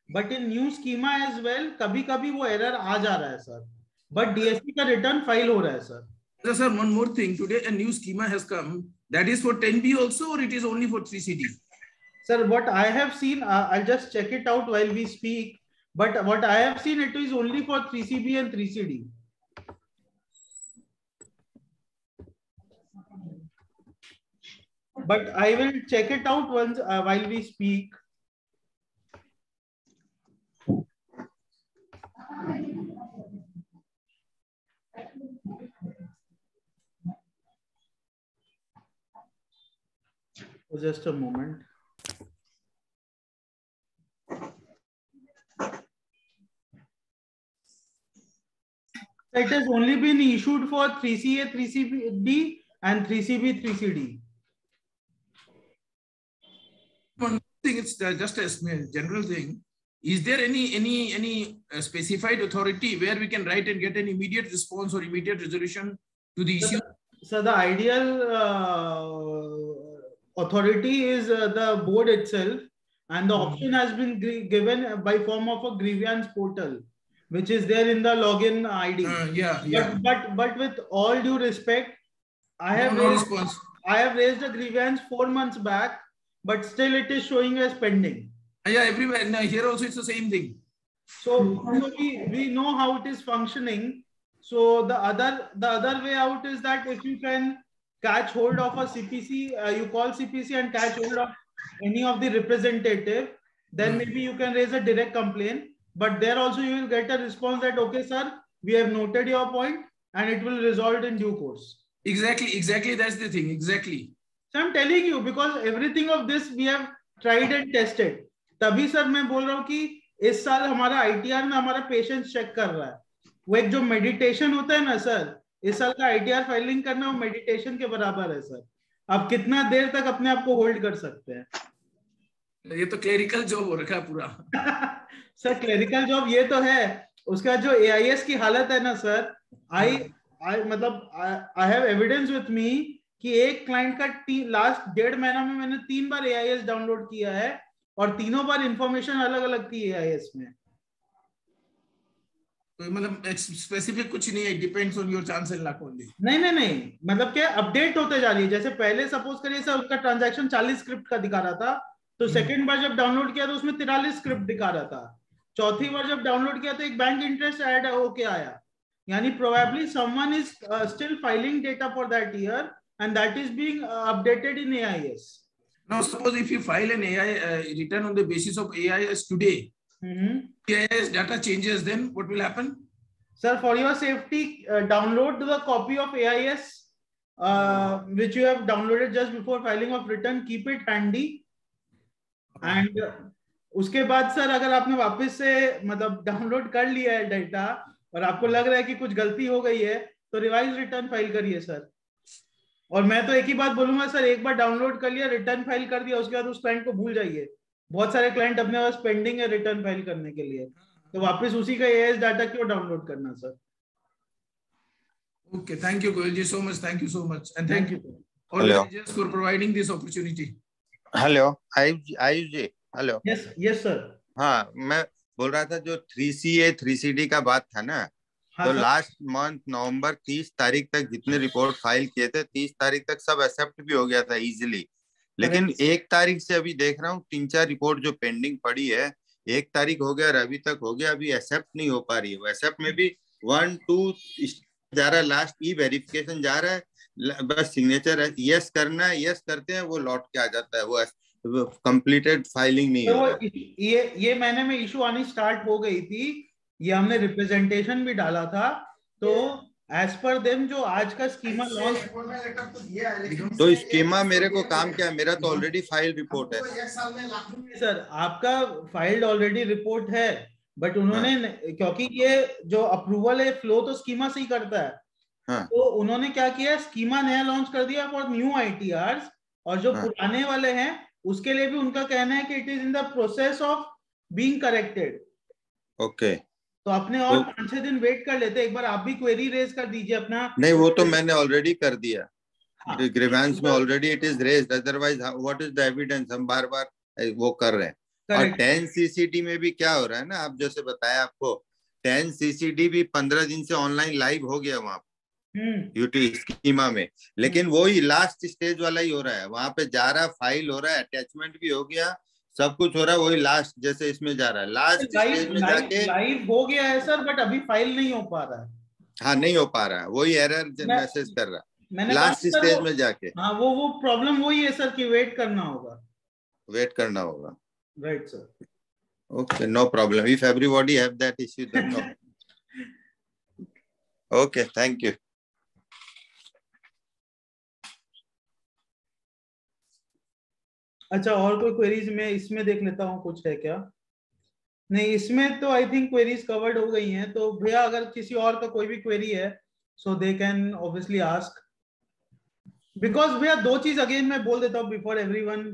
But in new schema as well, कभी-कभी वो error आ जा रहा है sir. But DSC का return file हो रहा है sir. Sir, one more thing. Today a new schema has come. That is for 10B also, or it is only for 3CD? Sir, what I have seen, I'll just check it out while we speak. But what I have seen, it is only for 3CB and 3CD. But I will check it out once while we speak. Just a moment. It has only been issued for 3CA, 3CB and 3CB, 3CD. One thing, it's just a general thing. Is there any specified authority where we can write and get an immediate response or immediate resolution to the issue? So the ideal authority is the board itself, and the option has been given by form of a grievance portal, which is there in the login ID. But with all due respect, I have raised a grievance 4 months back, but still it is showing as pending. Yeah, everywhere. Now, here also it's the same thing. So we know how it is functioning. So the other way out is that if you can catch hold of a CPC, you call CPC and catch hold of any of the representative, then maybe you can raise a direct complaint. But there also you will get a response that, okay, sir, we have noted your point and it will resolve in due course. Exactly. That's the thing. Exactly. So I'm telling you, because everything of this we have tried and tested. तभी sir मैं बोल रहा हूँ कि इस साल हमारा ITR में हमारा पेशेंस चेक कर रहा है. वो एक जो मेडिटेशन होता है ना सर, इस साल का ITR फाइलिंग करना वो मेडिटेशन के बराबर है सर. आप कितना देर तक अपने आप को होल्ड कर सकते हैं? ये तो क्लेरिकल जॉब हो रखा है पूरा. सर क्लेरिकल जॉब ये तो है, उसका जो AIS की हालत है ना sir, I have evidence with me कि एक क्लाइंट का लास्ट 1.5 महीना में मैंने 3 बार AIS डाउनलोड किया है और तीनों बार इंफॉर्मेशन अलग अलग थी AIS में. तो मतलब स्पेसिफिक कुछ नहीं है, depends on your chance and luck only. नहीं, मतलब क्या अपडेट होते जा रही है. जैसे पहले सपोज करिए सर उसका ट्रांजैक्शन 40 स्क्रिप्ट का दिखा रहा था, तो सेकंड बार जब डाउनलोड किया तो उसमें 43 स्क्रिप्ट दिखा रहा था. चौथी बार जब डाउनलोड किया तो एक बैंक इंटरेस्ट ऐड होके आया. यानी probably someone is still filing data for that year and that is being updated in AIS. Now suppose if you file an return on the basis of AIS today, AIS data changes, then what will happen? Sir, for your safety, download the copy of AIS which you have downloaded just before filing of return. Keep it handy. And उसके बाद sir अगर आपने वापस से मतलब download कर लिया है डेटा और आपको लग रहा है कि कुछ गलती हो गई है, तो रिवाइज रिटर्न फाइल करिए सर. और मैं तो एक ही बात बोलूंगा सर, एक बार डाउनलोड कर लिया, रिटर्न फाइल कर दिया, उसके बाद उस क्लाइंट को भूल जाइए. बहुत सारे क्लाइंट अपने पास पेंडिंग है रिटर्न फाइल करने के लिए, तो वापस उसी का AIS डाटा क्यों डाउनलोड करना sir. Okay, thank you Goyal ji so much. Thank you so much, and thank you all managers for providing this opportunity. Hello, Ayush ji. Hello. yes sir. हाँ, मैं बोल रहा था जो 3CA 3CD का बात था ना, तो लास्ट मंथ नवंबर 30 तारीख तक जितने रिपोर्ट फाइल किए थे 30 तारीख तक सब एक्सेप्ट भी हो गया था इजीली. लेकिन 1 तारीख से अभी देख रहा हूँ 3-4 रिपोर्ट जो पेंडिंग पड़ी है, 1 तारीख हो गया और अभी तक हो गया, अभी एक्सेप्ट नहीं हो पा रही है. एक्सेप्ट में भी 1-2 जा रहा है, लास्ट ई वेरिफिकेशन जा रहा है, बस सिग्नेचर यस करना है, यस करते हैं वो लौट के आ जाता है, वो कंप्लीटेड फाइलिंग नहीं हो रहा है. ये महीने में इशू आनी स्टार्ट हो गई थी, ये हमने रिप्रेजेंटेशन भी डाला था. तो एज पर देम जो आज का स्कीमा लॉन्च, तो स्कीमा मेरे को काम क्या है, मेरा तो ऑलरेडी फाइल रिपोर्ट है सर. आपका फाइल्ड ऑलरेडी रिपोर्ट है, बट उन्होंने क्योंकि ये जो अप्रूवल है फ्लो तो स्कीमा से ही करता है, तो उन्होंने क्या किया, स्कीमा नया लॉन्च कर दिया फॉर न्यू ITRs, और जो पुराने वाले हैं उसके लिए भी उनका कहना है कि it is in the process of being corrected. Okay, तो आपने और 5-6 दिन वेट कर लेते, एक बार आप भी क्वेरी रेज कर दीजिए अपना. नहीं, वो तो मैंने ऑलरेडी कर दिया. ग्रीवेंस में already it is raised, otherwise what is the evidence. हम बार बार वो कर रहे हैं। और Correct. 10 CCD में भी क्या हो रहा है ना, आप जैसे बताया आपको, 10 CCD भी 15 दिन से ऑनलाइन लाइव हो गया वहां यूटी स्कीमा में, लेकिन वो ही लास्ट स्टेज वाला ही हो रहा है, वहां पे जा रहा, फाइल हो रहा है, अटैचमेंट भी हो गया, सब कुछ हो रहा है, वही लास्ट जैसे इसमें जा रहा है, लास्ट स्टेज में जाके लाइव हो गया है सर, बट अभी फाइल नहीं हो पा रहा है। हाँ, नहीं हो पा रहा है, वही एरर मैसेज कर रहा है मैंने लास्ट स्टेज में जाके। हाँ, वो प्रॉब्लम वही है सर कि वेट करना होगा, वेट करना होगा। Right sir. Okay, no problem. If everybody have that issue, then no. Okay, thank you. अच्छा, और कोई क्वेरीज में इसमें देख लेता हूँ, कुछ है क्या? नहीं, इसमें तो आई थिंक क्वेरीज कवर्ड हो गई हैं। तो भैया अगर किसी और का कोई भी क्वेरी है, so they can obviously ask, because भैया दो चीज अगेन मैं बोल देता हूँ बिफोर एवरीवन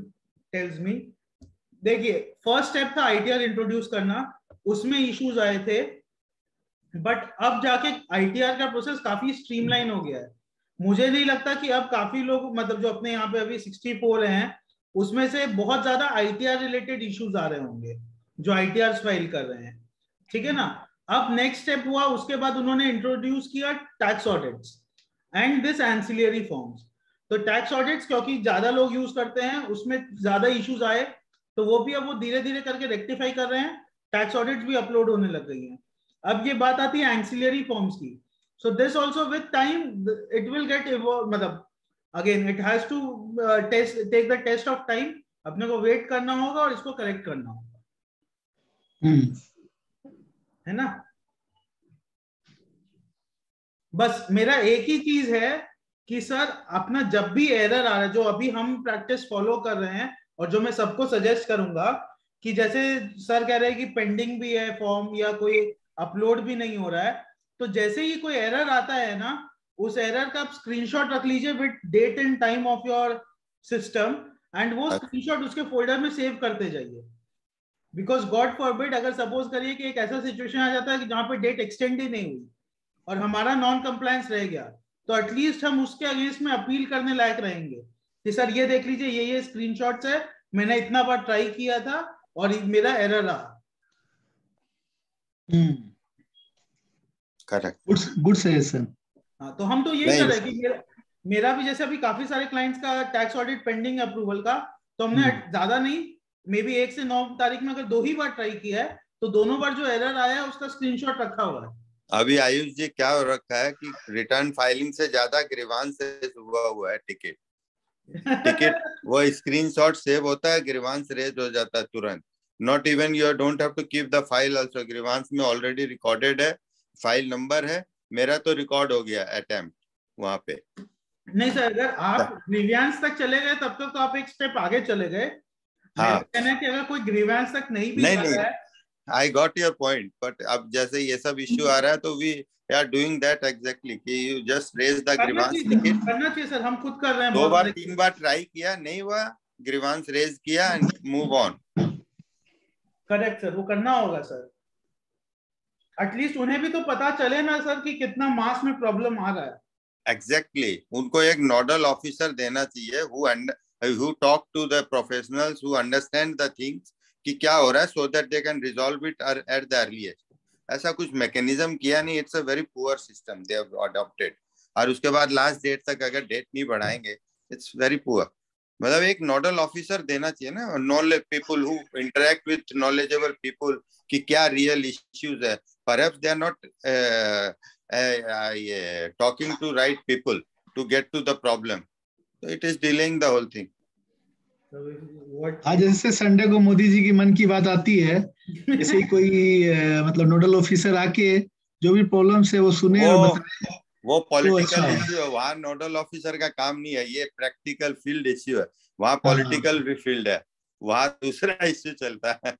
टेल्स मी। देखिए, फर्स्ट स्टेप था आईटीआर इंट्रोड्यूस करना, उसमें इश्यूज आए थे, बट अब जाके आईटीआर का प्रोसेस काफी स्ट्रीमलाइन हो गया है। मुझे नहीं लगता कि अब काफी लोग, मतलब जो अपने यहाँ पे अभी 64 हैं, उसमें से बहुत ज्यादा आईटीआर रिलेटेड इश्यूज आ रहे होंगे जो आईटीआर फाइल कर रहे हैं, ठीक है ना। अब नेक्स्ट स्टेप हुआ, उसके बाद उन्होंने इंट्रोड्यूस किया tax audits and this ancillary forms. तो टैक्स ऑडिट्स क्योंकि ज्यादा लोग यूज करते हैं, उसमें ज्यादा इश्यूज आए, तो वो भी अब वो धीरे धीरे करके रेक्टिफाई कर रहे हैं, टैक्स ऑडिट्स भी अपलोड होने लग गई हैं। अब ये बात आती है एंसिलियरी फॉर्म्स की। So this also with time it will get, मतलब again it has to take the test of time, अपने को वेट करना होगा और इसको करेक्ट करना होगा, है ना। बस मेरा एक ही चीज है कि सर अपना जब भी एरर आ रहा है, जो अभी हम प्रैक्टिस फॉलो कर रहे हैं और जो मैं सबको सजेस्ट करूंगा, कि जैसे सर कह रहे हैं कि पेंडिंग भी है फॉर्म या कोई अपलोड भी नहीं हो रहा है, तो जैसे ही कोई एरर आता है ना, उस एरर का आप स्क्रीनशॉट रख लीजिए with date and time of your system, and वो स्क्रीनशॉट उसके फोल्डर में सेव करते जाइए। बिकॉज गॉड फॉरबिड, अगर सपोज करिए कि एक ऐसा सिचुएशन आ जाता है कि जहां पे डेट एक्सटेंड ही नहीं हुई और हमारा नॉन कंप्लायंस रह गया, तो एटलीस्ट हम उसके अगेंस्ट में अपील करने लायक रहेंगे कि सर ये देख लीजिए, ये स्क्रीनशॉट्स है, मैंने इतना बार ट्राई किया था और मेरा एरर रहा। Correct, good suggestion. हाँ, तो हम तो यही कर रहे हैं कि मेरा भी जैसे अभी काफी सारे क्लाइंट्स का टैक्स ऑडिट पेंडिंग अप्रूवल का, तो हमने ज्यादा नहीं, मे बी 1 से 9 तारीख में अगर 2 ही बार ट्राई किया है, तो दोनों बार जो एरर आया है उसका स्क्रीनशॉट रखा हुआ है। अभी आयुष जी क्या हो रखा है कि रिटर्न फाइलिंग से ज्यादा ग्रीवांस से हुआ है टिकट वो स्क्रीनशॉट सेव होता है, ग्रीवांस रेज हो जाता है तुरंत। Not even you don't have to keep the file also, grievance में ऑलरेडी रिकॉर्डेड है, फाइल नंबर है, मेरा तो रिकॉर्ड हो गया अटेम्प्ट वहां पे। नहीं सर, अगर आप ग्रीवांस तक चले गए तब तक तो आप एक स्टेप आगे चले गए। हाँ, कहना है कि अगर कोई ग्रीवांस तक नहीं भी कर रहा है, I got your point, but अब जैसे ये सब इश्यू आ रहा है तो we are doing that exactly कि you just raise the grievance ticket. करना चाहिए सर, हम खुद कर रहे हैं। 2 बार 3 बार ट्राई किया, नहीं हुआ, ग्रीवांस रेज किया and move on. Correct sir, वो करना होगा सर। एटलीस्ट उन्हें भी तो पता चले ना सर कि कितना मास में प्रॉब्लम आ रहा है। एग्जैक्टली, उनको एक नोडल ऑफिसर देना चाहिए who talk to the professionals who understand the things कि क्या हो रहा है, so that they can resolve it at the earliest। ऐसा कुछ मैकेनिज्म किया नहीं, it's a very poor system they have adopted. और उसके बाद लास्ट डेट तक अगर डेट नहीं बढ़ाएंगे, इट्स वेरी पुअर। मतलब एक नोडल ऑफिसर देना चाहिए ना, knowledge people who interact with knowledgeable people कि क्या रियल इश्यूज है। Perhaps they are not talking to right people to get to the problem, so it is delaying the whole thing। आज जैसे Sunday को मोदी जी की मन की बात आती है, ऐसे ही कोई मतलब नोडल ऑफिसर आके जो भी प्रॉब्लम है वो सुने और बताए। वो पॉलिटिकल इश्यू है, वहाँ नोडल ऑफिसर का काम नहीं है, ये प्रैक्टिकल फील्ड इश्यू है। वहाँ पॉलिटिकल भी फील्ड है, वहाँ दूसरा इश्यू चलता है।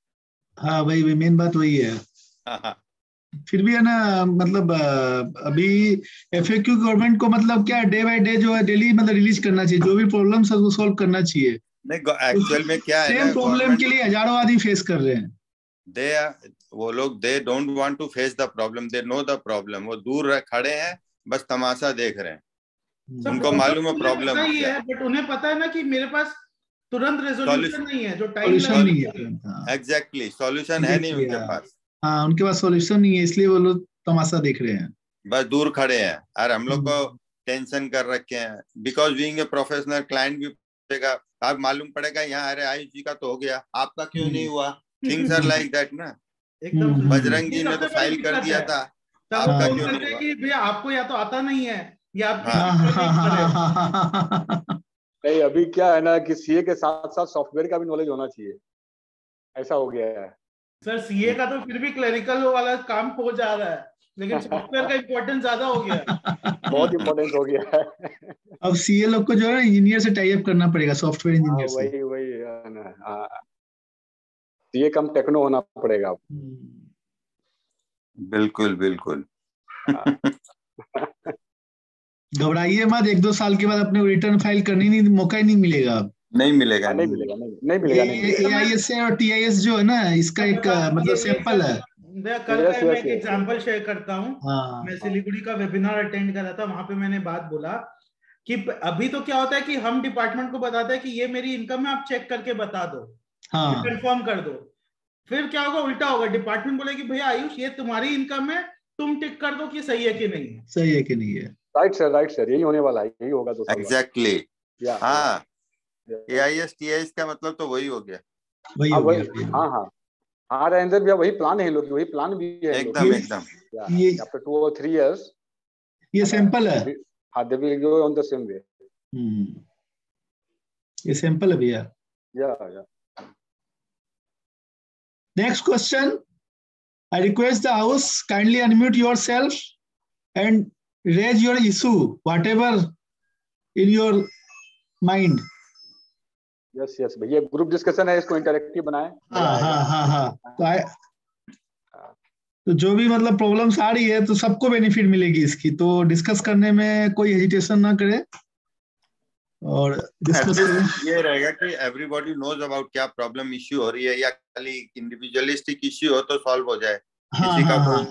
हाँ भाई, मेन बात वही है। फिर भी है ना, मतलब अभी एफएक्यू गवर्नमेंट को मतलब क्या डे बाय डे जो है डेली मतलब रिलीज करना चाहिए, जो भी प्रॉब्लम है उसको सॉल्व करना चाहिए। नहीं, एक्चुअल में क्या है, सेम प्रॉब्लम के लिए हजारों आदमी फेस कर रहे हैं। वो लोग they don't want to face the problem, they know the problem. वो दूर खड़े हैं, बस तमाशा देख रहे हैं। उनको मालूम है प्रॉब्लम क्या है, बट उन्हें पता है ना कि मेरे पास तुरंत रेजोल्यूशन नहीं है, जो टाइम सॉल्यूशन नहीं है। एग्जैक्टली, सॉल्यूशन है नहीं उनके पास। हाँ, उनके पास सॉल्यूशन नहीं है, इसलिए वो लोग तमाशा देख रहे हैं, बस दूर खड़े हैं। और हम लोग को टेंशन कर रखे हैं, because being a professional client भी पड़ेगा, आप मालूम पड़ेगा यहाँ, अरे आयुष जी का तो हो गया, आपका क्यों नहीं हुआ? थिंग्स आर लाइक दैट ना। एकदम बजरंग जी ने तो फाइल कर दिया था, आपका क्यों नहीं हुआ? भैया आपको या तो आता नहीं है या नहीं, अभी क्या है ना कि सीए के साथ साथ सॉफ्टवेयर का भी नॉलेज होना चाहिए, ऐसा हो गया है सर। सीए का तो फिर भी क्लरिकल वाला काम हो जा रहा है, लेकिन सॉफ्टवेयर का इम्पोर्टेंस ज्यादा हो गया है। बहुत इम्पोर्टेंस हो गया है। अब सीए लोग को जो है इंजीनियर से टाई अप करना पड़ेगा, सॉफ्टवेयर इंजीनियर से। वही सीए कम टेक्नो होना पड़ेगा। बिल्कुल बिल्कुल। घबराइए मत, 1-2 साल के बाद अपने रिटर्न फाइल करने नहीं, मौका ही नहीं मिलेगा। नहीं मिलेगा। AIS और TIS जो है ना, इसका एक मतलब सैंपल है। कल मैं एक एग्जांपल शेयर करता हूँ। मैं सिलीगुड़ी का वेबिनार अटेंड कर रहा था, वहां पे मैंने बात बोला कि अभी तो क्या होता है कि हम डिपार्टमेंट को बताते हैं कि ये मेरी इनकम है, आप चेक करके बता दो, कंफर्म कर दो। फिर क्या होगा, उल्टा होगा, डिपार्टमेंट बोलेगी भैया आयुष ये तुम्हारी इनकम है, तुम टिक कर दो कि सही है कि नहीं है। सही है कि नहीं है। राइट सर, यही होने वाला है, यही होगा। तो एग्जैक्टली। हाँ, AIS TIS का मतलब तो वही हो गया। वही हो गया। हाँ राजेंद्र भैया, वही प्लान है लोग, वही प्लान भी है एकदम एकदम। ये आफ्टर 2 or 3 years ये सैंपल है। हाँ, they will go on the same way। ये सैंपल है भैया। या Next question. I request the house kindly unmute yourself and raise your issue, whatever in your mind. Yes भैया, ग्रुप डिस्कशन है, इसको इंटरेक्टिव बनाएं। हाँ। तो जो भी मतलब प्रॉब्लम्स आ रही है तो सबको बेनिफिट मिलेगी इसकी, तो डिस्कस करने में कोई हेजिटेशन ना करे और डिस्कस करें। ये रहेगा कि एवरीबॉडी नोज अबाउट क्या प्रॉब्लम इश्यू हो रही है, या खाली इंडिविजुअलिस्टिक इश्यू हो तो सॉल्व हो जाए, किसी का कोई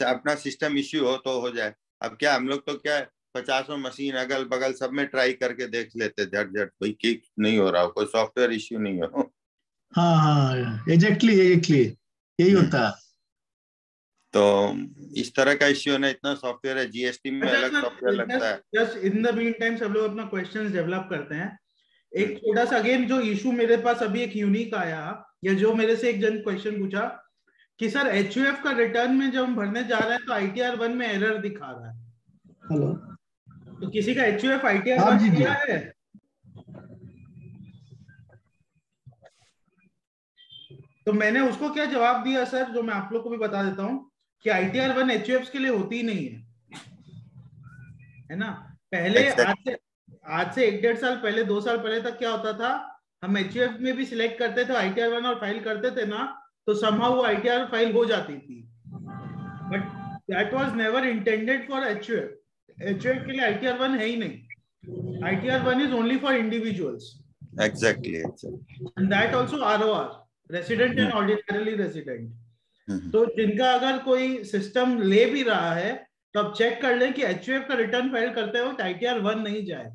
अपना सिस्टम इश्यू हो तो हो जाए। अब क्या हम लोग तो क्या 50 मशीन अगल बगल सब में ट्राई करके देख लेते झट कोई किक नहीं हो रहा हो, कोई सॉफ्टवेयर इश्यू नहीं हो। हाँ, एग्जैक्टली यही होता है। तो इस तरह का इश्यू है ना, इतना सॉफ्टवेयर है, जीएसटी में अलग सॉफ्टवेयर लगता है। Just in the mean time सब लोग अपना क्वेश्चंस डेवलप करते हैं। एक छोटा सा अगेन जो इशू मेरे पास अभी एक यूनिक आया, या जो मेरे से एक जन क्वेश्चन पूछा कि सर HUF का रिटर्न में जब हम भरने जा रहे हैं तो ITR 1 में एरर दिखा रहा है। हेलो, तो किसी का HUF ITR 1 किया है? तो मैंने उसको क्या जवाब दिया सर, जो मैं आप लोग को भी बता देता हूँ कि ITR 1 HUFs के लिए होती ही नहीं है ना। पहले आज से 1-1.5 साल पहले, 2 साल पहले तक क्या होता था, हम HUF में भी सिलेक्ट करते थे ITR 1 और फाइल करते थे ना, तो somehow वो ITR फाइल हो जाती थी, but that was never intended for HUF। HUF के लिए ITR 1 है ही नहीं। ITR 1 is only for individuals। Exactly। And that also ROR, resident and ordinarily resident। तो जिनका अगर कोई सिस्टम ले भी रहा है तो आप चेक कर लें कि HUF का रिटर्न फाइल करते वक्त ITR 1 नहीं जाए,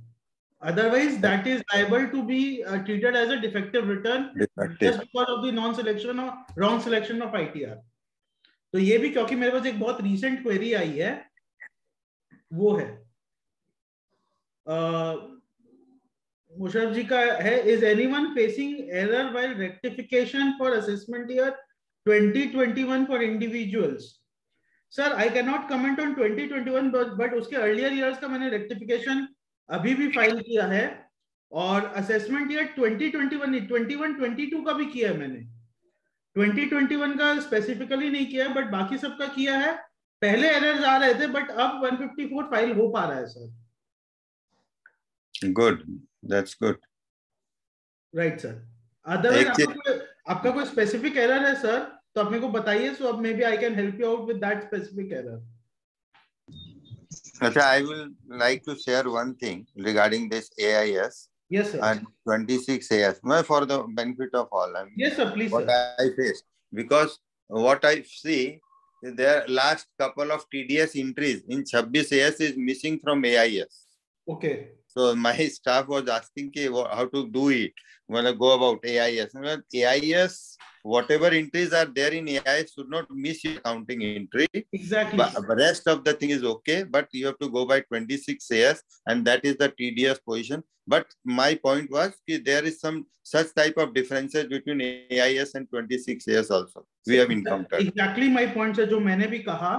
otherwise that is liable to be treated as a defective return just because of the non-selection or wrong selection of ITR। तो ये भी, क्योंकि मेरे पास एक बहुत रीसेंट क्वेरी आई है, वो है मुशर्रफ जी का है, is anyone facing error while rectification for assessment year 2021 for individuals? Sir I can not comment on 2021, but उसके अर्लियर ईयर्स का मैंने रेक्टिफिकेशन अभी भी फाइल किया है, और असेसमेंट ईयर 2021 22 का भी किया है मैंने। 2021 का स्पेसिफिकली नहीं किया, बट बाकी सबका किया है। पहले एरर्स आ रहे थे, बट अब 154 फाइल हो पा रहा है sir. Good, that's good. Right sir. Otherwise आपका कोई स्पेसिफिक एरर है सर तो आप मेरे को बताइए, सो अब maybe I can help you out with that specific error. अच्छा, I will like to share one thing regarding this AIS. Yes sir. And 26 AIS, for the benefit of all. Yes sir, please what sir. I faced, because what I see, their last couple of TDS entries in 26 AIS is missing from AIS. Okay. So my staff was asking how to do it. When I go about AIS, AIS, whatever entries are there in AIS should not miss your accounting entry. Exactly. But the rest of the thing is okay, but you have to go by 26 AS, and that is the TDS position. But my point was that there is some such type of differences between AIS and 26 AS also. We have encountered. Exactly my point है जो मैंने भी कहा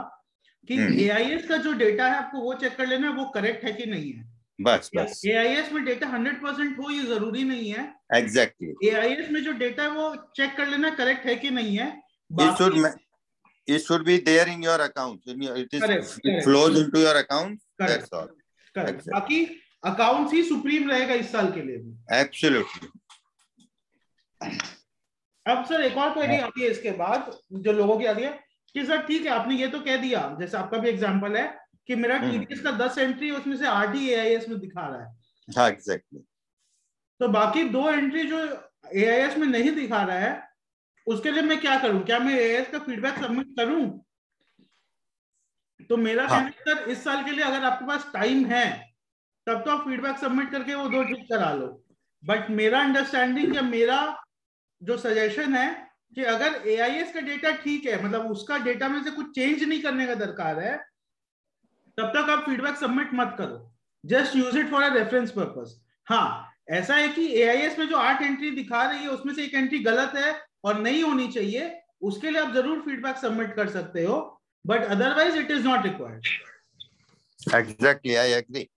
कि AIS का जो data है आपको वो चेक कर लेना वो करेक्ट है कि नहीं है. बस AIS में डेटा 100% हो ये जरूरी नहीं है. Exactly. AIS में जो डेटा है वो चेक कर लेना करेक्ट है कि नहीं है. It should be there in your account. It flows into your account. That's all. Correct. बाकी अकाउंट्स ही सुप्रीम रहेगा इस साल के लिए भी. Absolutely. अब सर एक और क्वेरी आती है इसके बाद जो लोगों की आती है कि सर ठीक है आपने ये तो कह दिया, जैसे आपका भी एग्जांपल है कि मेरा टीडीएस का 10 एंट्री उसमें से 8 ही एआईएस में दिखा रहा है. हाँ, एग्जैक्टली. तो बाकी 2 एंट्री जो एआईएस में नहीं दिखा रहा है उसके लिए मैं क्या करूं? क्या मैं एआईएस का फीडबैक सबमिट करूं? तो मेरा कहना है सर इस साल के लिए अगर आपके पास टाइम है तब तो आप फीडबैक सबमिट करके वो 2 ठीक करा लो. बट मेरा अंडरस्टैंडिंग या मेरा जो सजेशन है कि अगर एआईएस का डेटा ठीक है, मतलब उसका डेटा में से कुछ चेंज नहीं करने का दरकार है, तब तक आप फीडबैक सबमिट मत करो. Just use it for a reference purpose. हाँ, ऐसा है कि एआईएस में जो 8 एंट्री दिखा रही है उसमें से एक एंट्री गलत है और नहीं होनी चाहिए, उसके लिए आप जरूर फीडबैक सबमिट कर सकते हो, but otherwise it is not required. Exactly, I agree.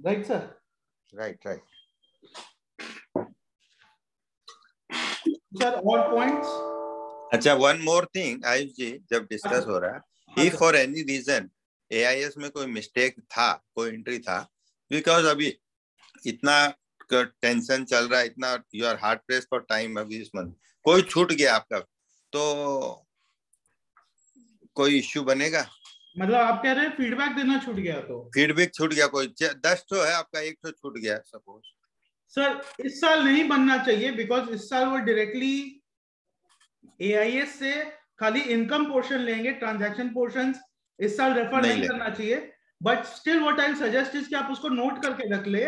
Right sir. Right. Sir और पॉइंट्स? अच्छा, one more thing Ayush ji, जब डिस्कस हो रहा है, if for any reason AIS में कोई मिस्टेक था, कोई एंट्री था, बिकॉज अभी इतना टेंशन चल रहा है, इतना you are hard press for time, अभी इस मंथ कोई छूट गया आपका तो कोई इश्यू बनेगा? मतलब आप कह रहे हैं फीडबैक देना छूट गया? तो फीडबैक छूट गया, कोई 10 तो है आपका, 1 तो छूट गया सपोज. सर इस साल नहीं बनना चाहिए बिकॉज इस साल वो डायरेक्टली एआईएस से खाली इनकम पोर्शन लेंगे, ट्रांजैक्शन पोर्शंस इस साल रेफर नहीं करना चाहिए. But still what I suggest is कि आप उसको नोट करके रख ले,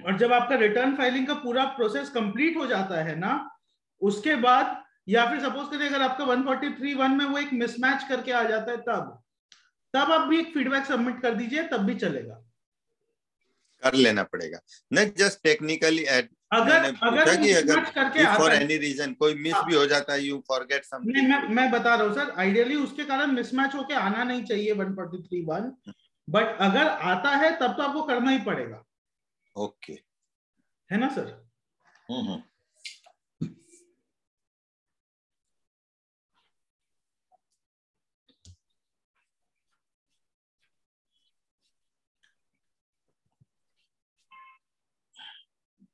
और जब आपका रिटर्न फाइलिंग का पूरा प्रोसेस कंप्लीट हो जाता है ना, उसके बाद या फिर सपोज करिए अगर आपका 143(1) में वो एक मिसमैच करके आ जाता है तब आप भी एक फीडबैक सबमिट कर दीजिए, तब भी चलेगा. कर लेना पड़ेगा, नहीं जस्ट टेक्निकली अगर करके फॉर एनी रीजन कोई मिस भी हो जाता है, यू फॉरगेट समथिंग. मैं बता रहा हूँ सर, आइडियली उसके कारण मिसमैच होके आना नहीं चाहिए 143(1), बट अगर आता है तब तो आपको करना ही पड़ेगा. ओके, है ना सर?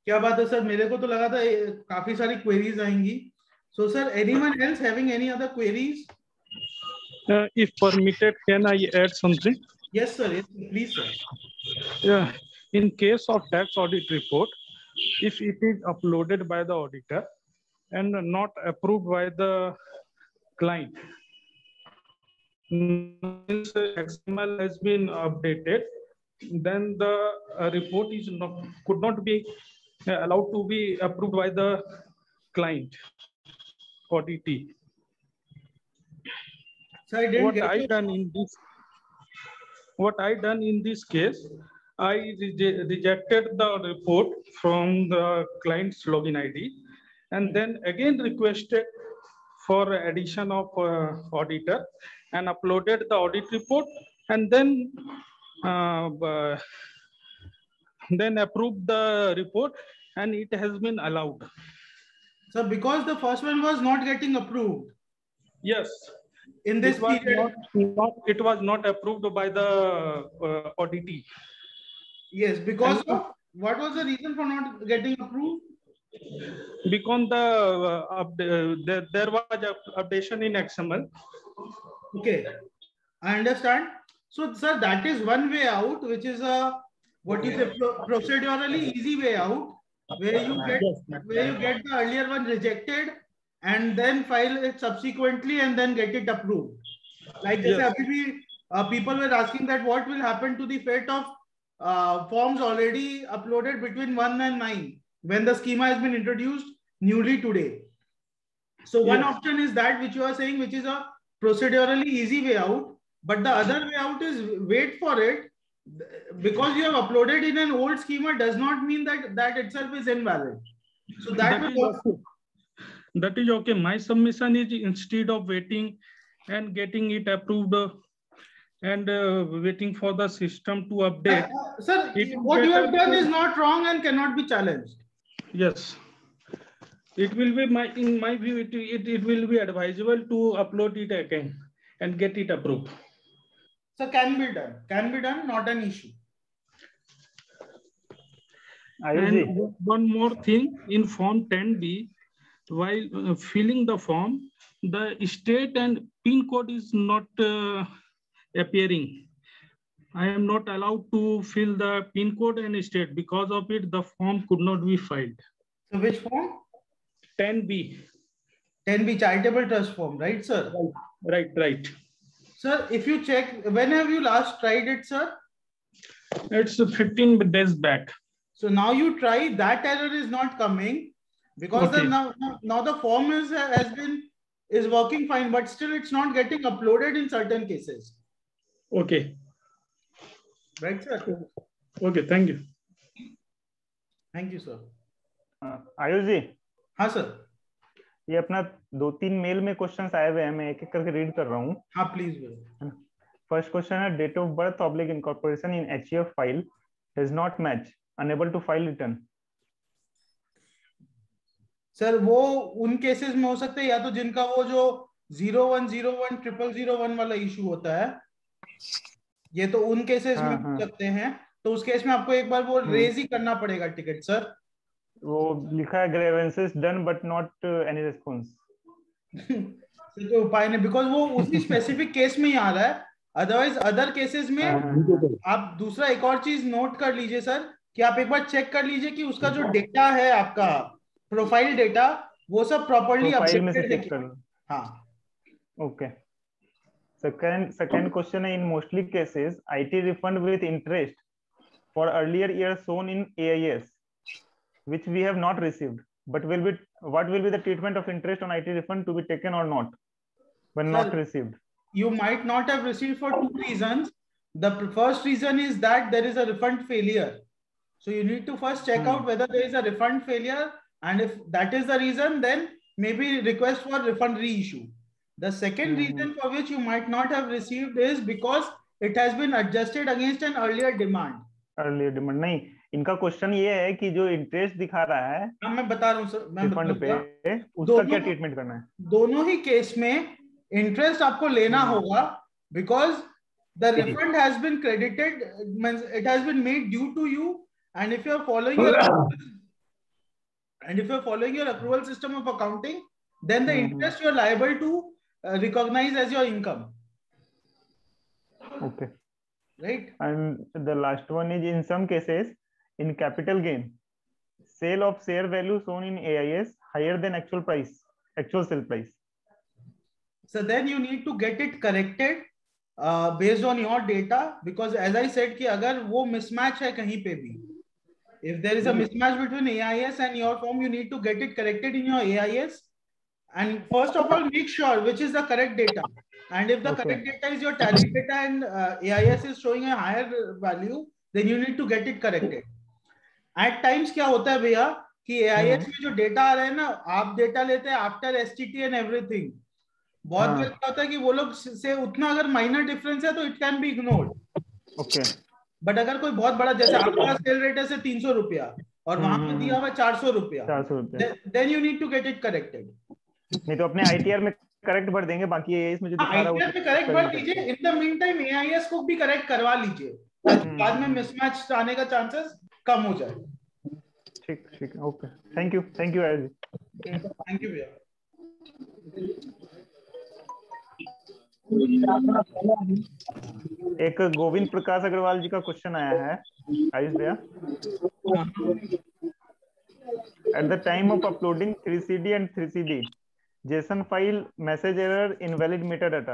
क्या बात है सर, मेरे को तो लगा था काफी सारी क्वेरीज आएंगी. So sir, anyone else having any other queries? If permitted, can I add something? Yes sir, yes please sir. Yeah, in case of tax audit report, if it is uploaded by the auditor and not approved by the client, means XML has been updated, then the report is could not be allowed to be approved by the client auditee. So what I done in this case, I rejected the report from the client's login ID and then again requested for addition of auditor and uploaded the audit report and then approved the report and it has been allowed. So because the first one was not getting approved? Yes. In this period? It was not approved by the auditee. Yes, because of, what was the reason for not getting approved? Because there was a updation in XML. Okay, I understand. So sir, that is one way out, which is a procedurally easy way out, where you get the earlier one rejected and then file it subsequently and then get it approved. Like yes. People were asking that what will happen to the fate of forms already uploaded between 1 and 9 when the schema has been introduced newly today. So one option is that which you are saying, which is a procedurally easy way out, but the other way out is wait for it. Because you have uploaded in an old schema does not mean that that itself is invalid. So that is okay. My submission is instead of waiting and getting it approved and waiting for the system to update. Sir, what you have done is not wrong and cannot be challenged. Yes. It will be in my view, it will be advisable to upload it again and get it approved. So can be done, not an issue. And one more thing, in form 10B, while filling the form, the state and PIN code is not appearing. I am not allowed to fill the PIN code and state. Because of it, the form could not be filed. So which form? 10B. 10B charitable trust form, right, sir? Right. Sir, if you check, when have you last tried it, sir? It's 15 days back. So now you try, that error is not coming because now the form is working fine, but still it's not getting uploaded in certain cases. Okay. Right, sir? Okay, thank you. Thank you, sir. Ayush ji, हाँ sir, ये अपना 2-3 mail में questions आए हुए हैं, मैं एक एक करके रीड कर रहा हूँ. हाँ प्लीज. फर्स्ट क्वेश्चन है, date of birth oblique incorporation in HUF file does not match, unable to file return. Sir वो उन केसेस में हो सकते हैं, या तो जिनका वो जो 01010001 वाला इशू होता है, ये तो उन केसेस में हो सकते हैं. तो उस केस में आपको एक बार वो रेज ही करना पड़ेगा टिकट, सर. वो लिखा है grievances done but not any response. कोई उपाय नहीं, बिकॉज वो उसी स्पेसिफिक केस में ही आ रहा है. अदरवाइज अदर केसेस में आप दूसरा एक और चीज नोट कर लीजिए सर, कि आप एक बार चेक कर लीजिए कि उसका जो डेटा है, आपका प्रोफाइल डेटा, वो सब प्रॉपर्ली अपडेटेड है. हाँ, okay. Second question, in mostly cases, IT refund with interest for earlier years shown in AIS, which we have not received. But what will be the treatment of interest on IT refund to be taken or not when not received? You might not have received for 2 reasons. The first reason is that there is a refund failure. So you need to first check out whether there is a refund failure, and if that is the reason, then maybe request for refund reissue. The second reason for which you might not have received is because it has been adjusted against an earlier demand. नहीं, इनका question ये है कि जो interest दिखा रहा है, मैं बता रहा हूँ सर, मैं रिफंड पे, उसका क्या ट्रीटमेंट करना है? दोनों ही केस में इंटरेस्ट आपको लेना होगा, because the refund has been credited, it has been made due to you, and if you are following your accrual system of accounting, then the interest you are liable to recognize as your income. Okay. Right. And the last one is, in some cases, in capital gain, sale of share value shown in AIS higher than actual sale price. So then you need to get it corrected based on your data, because as I said कि अगर वो mismatch है कहीं पे भी, if there is a mismatch between AIS and your form, you need to get it corrected in your AIS. And first of all, make sure which is the correct data. And if the correct data is your tally data and AIS is showing a higher value, then you need to get it corrected. At times क्या होता है भैया कि AIS में जो data आ रहा है ना, आप डेटा लेते हैं आफ्टर STT and everything. बहुत बार क्या होता है कि वो लोग से उतना अगर माइनर डिफरेंस है तो it can be ignored. Okay. But अगर कोई बहुत बड़ा, जैसे आपका सेल रेट है 300 रुपया और वहां पे दिया हुआ 400 रुपया, then you need to get it corrected. नहीं तो अपने ITR में करेक्ट भर देंगे, बाकी AIS में जो दिखा रहा है ITR में करेक्ट भर लीजिए. In the mean time AIS को भी करेक्ट करवा लीजिए, बाद में मिसमैच आने का चांसेस कम हो जाए. ठीक. Okay, thank you Ayush. Thank you भैया. एक गोविंद प्रकाश अग्रवाल जी का क्वेश्चन आया है आयुष भैया. At the time of uploading 3CD and 3CD JSON file, message error, invalid metadata.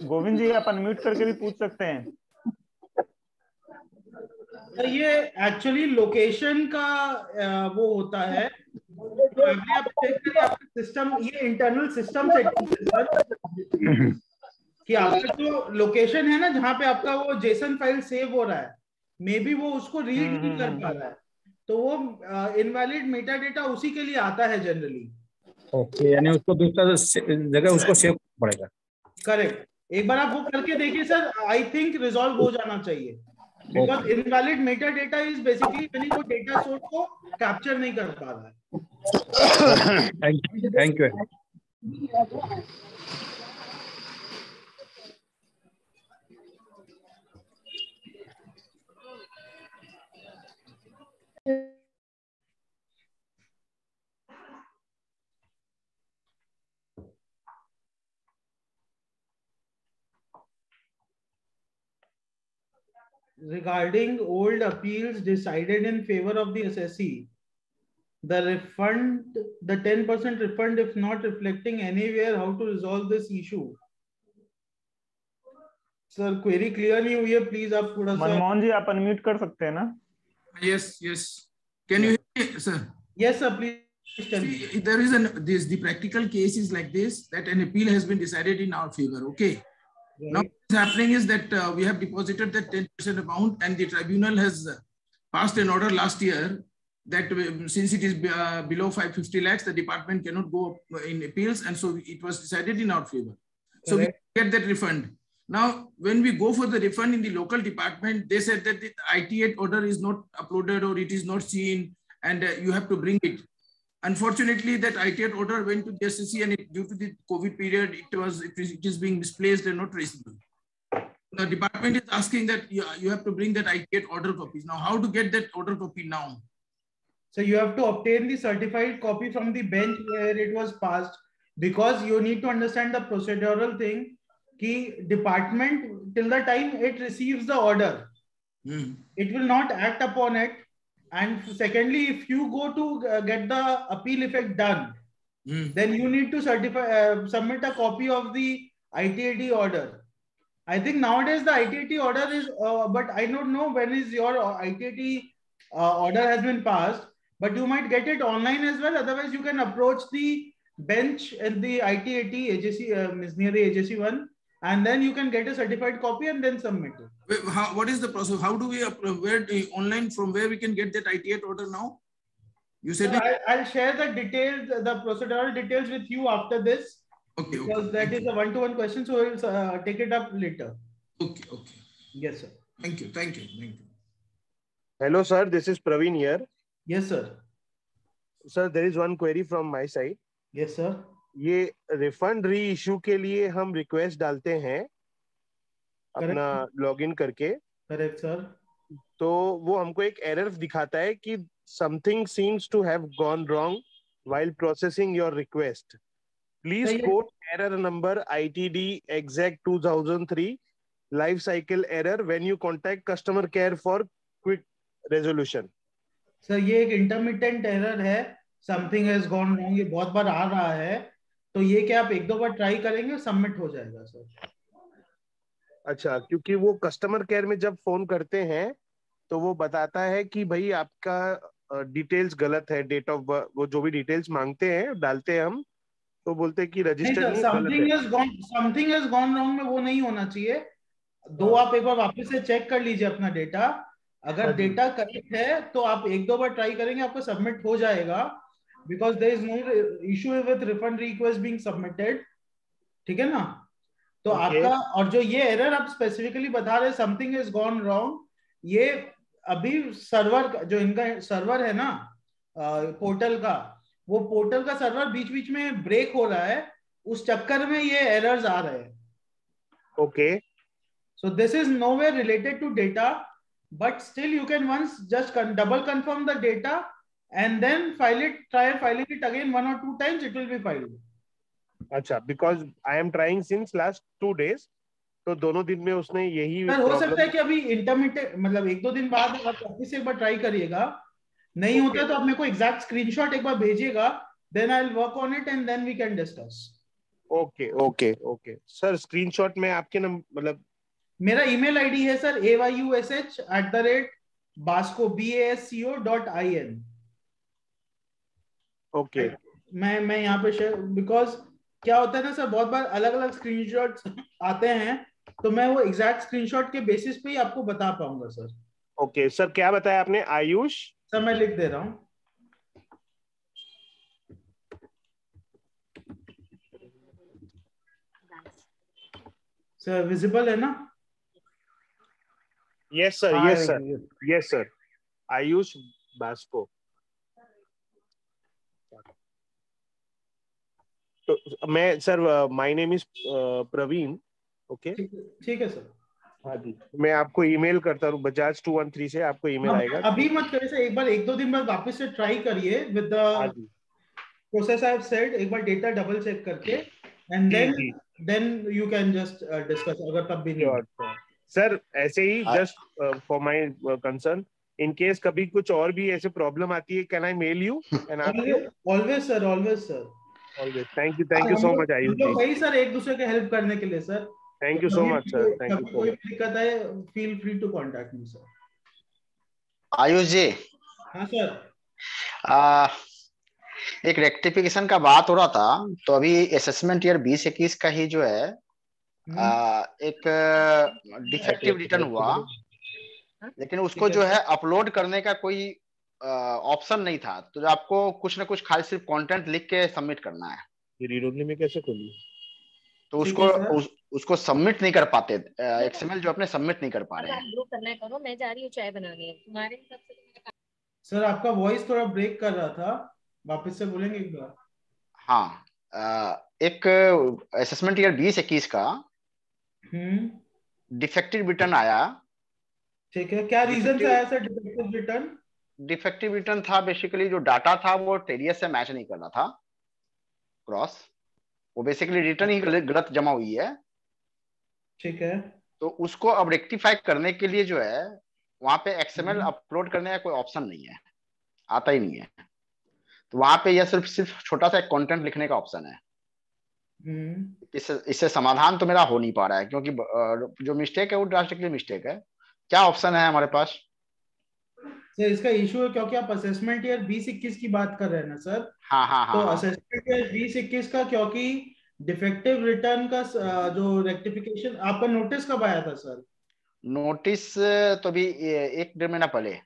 Govind जी आप अनम्यूट करके भी पूछ सकते हैं। तो ये एक्चुअली लोकेशन का वो होता है, तो अभी आप चेक करिए आपका सिस्टम, ये इंटरनल सिस्टम सेटिंग है सर, कि आपका जो लोकेशन है ना जहाँ पे आपका वो जेसन फाइल सेव हो रहा है, मे बी वो उसको रीड नहीं कर पा रहा है, तो वो इनवैलिड मेटा डेटा उसी के लिए आता है जनरली। ओके, यानी उसको दूसरा जगह उसको सेव करना पड़ेगा। करेक्ट, एक बार आप वो करके देखिए सर, आई थिंक रिजॉल्व हो जाना चाहिए, because invalid Meta data is basically यानी वो डेटा सोर्स को कैप्चर नहीं कर पा रहा है। Thank you. Regarding old appeals decided in favor of the assessee, the refund, the 10% refund if not reflecting anywhere, how to resolve this issue? Sir, query clear नहीं हुई है, please आप थोड़ा सा। मनमोहन जी आप अनम्यूट कर सकते हैं ना? Yes, yes. Can you hear me, sir? Yes, sir, please tell me. See, there is the practical case is like this, that an appeal has been decided in our favor, okay? Right. Now what's happening is that we have deposited that 10% amount, and the tribunal has passed an order last year that since it is below 550 lakhs, the department cannot go in appeals, and so it was decided in our favor. So we get that refund. Now, when we go for the refund in the local department, they said that the IT8 order is not uploaded or it is not seen, and you have to bring it. Unfortunately, that IT8 order went to the SSC, and due to the COVID period, it is being misplaced and not traceable. The department is asking that you have to bring that IT8 order copies. Now, how to get that order copy now? So you have to obtain the certified copy from the bench where it was passed, because you need to understand the procedural thing. Ki department till the time it receives the order, it will not act upon it. And secondly, if you go to get the appeal effect done, then you need to submit a copy of the ITAT order. I think nowadays the ITAT order is, but I don't know when is your ITAT order has been passed, but you might get it online as well. Otherwise, you can approach the bench and the ITAT AJC near the AJC one, and then you can get a certified copy and then submit it. What is the process? How do we online, from where we can get that IT8 order now? You said I'll share the details, the procedural details with you after this. Okay. Because that is a one-to-one question, so we'll take it up later. Okay. Yes, sir. Thank you. Hello, sir. This is Praveen here. Yes, sir. Sir, there is one query from my side. Yes, sir. ये refund reissue के लिए हम request डालते हैं अपना login करके। Correct sir. तो वो हमको एक एरर दिखाता है कि something seems to have gone wrong while processing your request. Please quote error number ITD exact 2003 life cycle error when you contact customer care for quick resolution. Sir ये एक intermittent error है, something has gone wrong, ये बहुत बार आ रहा है, तो ये क्या आप एक दो बार ट्राई करेंगे सबमिट हो जाएगा सर। अच्छा, क्योंकि वो कस्टमर केयर में जब फोन करते हैं तो वो बताता है कि भाई आपका डिटेल्स गलत है, डेट ऑफ बर्थ, वो जो भी डिटेल्स मांगते हैं डालते हैं हम, तो बोलते हैं कि रजिस्टर नहीं, समथिंग हैज गॉन रॉन्ग में वो नहीं होना चाहिए। आप एक बार वापस से चेक कर लीजिए अपना डेटा, अगर डेटा करेक्ट है तो आप एक दो बार ट्राई करेंगे, आपको सबमिट हो जाएगा, because there is no issue with refund request being submitted. ठीक है ना? तो आपका, और जो ये एरर आप स्पेसिफिकली बता रहे समथिंग इज गॉन रॉन्ग, ये अभी सर्वर, जो इनका सर्वर है ना पोर्टल का, वो पोर्टल का सर्वर बीच बीच में ब्रेक हो रहा है, उस चक्कर में ये एरर्स आ रहे हैं। Okay, so this is nowhere related to data, but still you can once just double confirm the data and then try filing it again 1 or 2 times, it will be filed. अच्छा, because I am trying since last 2 days, तो दोनों दिन में उसने यही हो सकता है कि अभी इंटरमीडिएट, मतलब 1-2 दिन बाद आप वापस से एक बार ट्राई करिएगा, नहीं होता तो आप मेरे को एग्जैक्ट स्क्रीनशॉट एक बार भेजिएगा, then I'll work on it and then we can discuss. Okay okay okay sir, screenshot में आपके मतलब मेरा ईमेल आईडी है सर ayush@basco.in। ओके मैं यहाँ पे शेयर, बिकॉज क्या होता है ना सर, बहुत बार अलग अलग स्क्रीनशॉट्स आते हैं, तो मैं वो एग्जैक्ट स्क्रीनशॉट के बेसिस पे ही आपको बता पाऊंगा सर। ओके सर, क्या बताया आपने? आयुष सर मैं लिख दे रहा हूँ सर। विजिबल है ना? Yes sir, yes sir, yes sir, Ayush Bosco. तो मैं sir, my name is Praveen. Okay ठीक है सर। हाँ जी, मैं आपको ईमेल करता हूँ बजाज 213 से, आपको ईमेल आएगा। अभी मत करिए सर, एक बार 1-2 दिन बाद वापस से ट्राई करिए with the process I have said, एक बार डेटा डबल चेक करके, and then you can just discuss, अगर तब भी नहीं। सर ऐसे ही just for my concern, in case कभी कुछ और भी ऐसे प्रॉब्लम आती है, can I mail you and ask you? Always sir, always sir, always. Thank you so much Ayush ji. भाई सर एक दूसरे के हेल्प करने के लिए sir. Thank you so much sir, thank you so कोई मच। दिक्कत है, feel free to contact me sir. Ayush ji. हाँ सर। एक रेक्टिफिकेशन का बात हो रहा था, तो अभी असेसमेंट ईयर 2021 का ही जो है एक डिफेक्टिव रिटर्न हुआ, लेकिन उसको जो है अपलोड करने का कोई ऑप्शन नहीं था, तो आपको कुछ ना कुछ खाली सिर्फ कंटेंट लिख के सबमिट करना है। रीड में कैसे खोली? तो उसको सबमिट नहीं कर पाते, एक्सएमएल जो अपने सबमिट नहीं कर पा रहे हैं। ग्रुप करना है, करो, मैं जा रही हूँ चाय बनाने है तुम्हारे हिसाब से। सर आपका वॉइस थोड़ा ब्रेक कर रहा था, वापस से बोलेंगे एक बार? हाँ, एक असेसमेंट ईयर 2021 का डिफेक्टिव रिटर्न आया। ठीक है, क्या रीजन से आया sir defective return? Defective return था बेसिकली जो डाटा था वो टेरियस से मैच नहीं कर रहा था, क्रॉस, वो बेसिकली रिटर्न ही गलत जमा हुई है। ठीक है, तो उसको अब रेक्टिफाई करने के लिए जो है वहां पे एक्सएमएल अपलोड करने का कोई ऑप्शन नहीं है, आता ही नहीं है। तो वहां पे यह सिर्फ छोटा सा एक कंटेंट लिखने का ऑप्शन है। इससे समाधान तो मेरा हो नहीं पा रहा है, क्योंकि जो मिस्टेक है वो ड्रास्टिकली मिस्टेक है। क्या ऑप्शन है हमारे पास? सर इसका इशू है क्योंकि आप असेसमेंट ईयर 2021 की बात कर रहे हैं ना सर? हाँ। तो असेसमेंट ईयर 2021 का, क्योंकि डिफेक्टिव रिटर्न का जो रेक्टिफिकेशन, आपका नोटिस कब आया था सर? नोटिस तो भी 1-1.5 महीना पहले।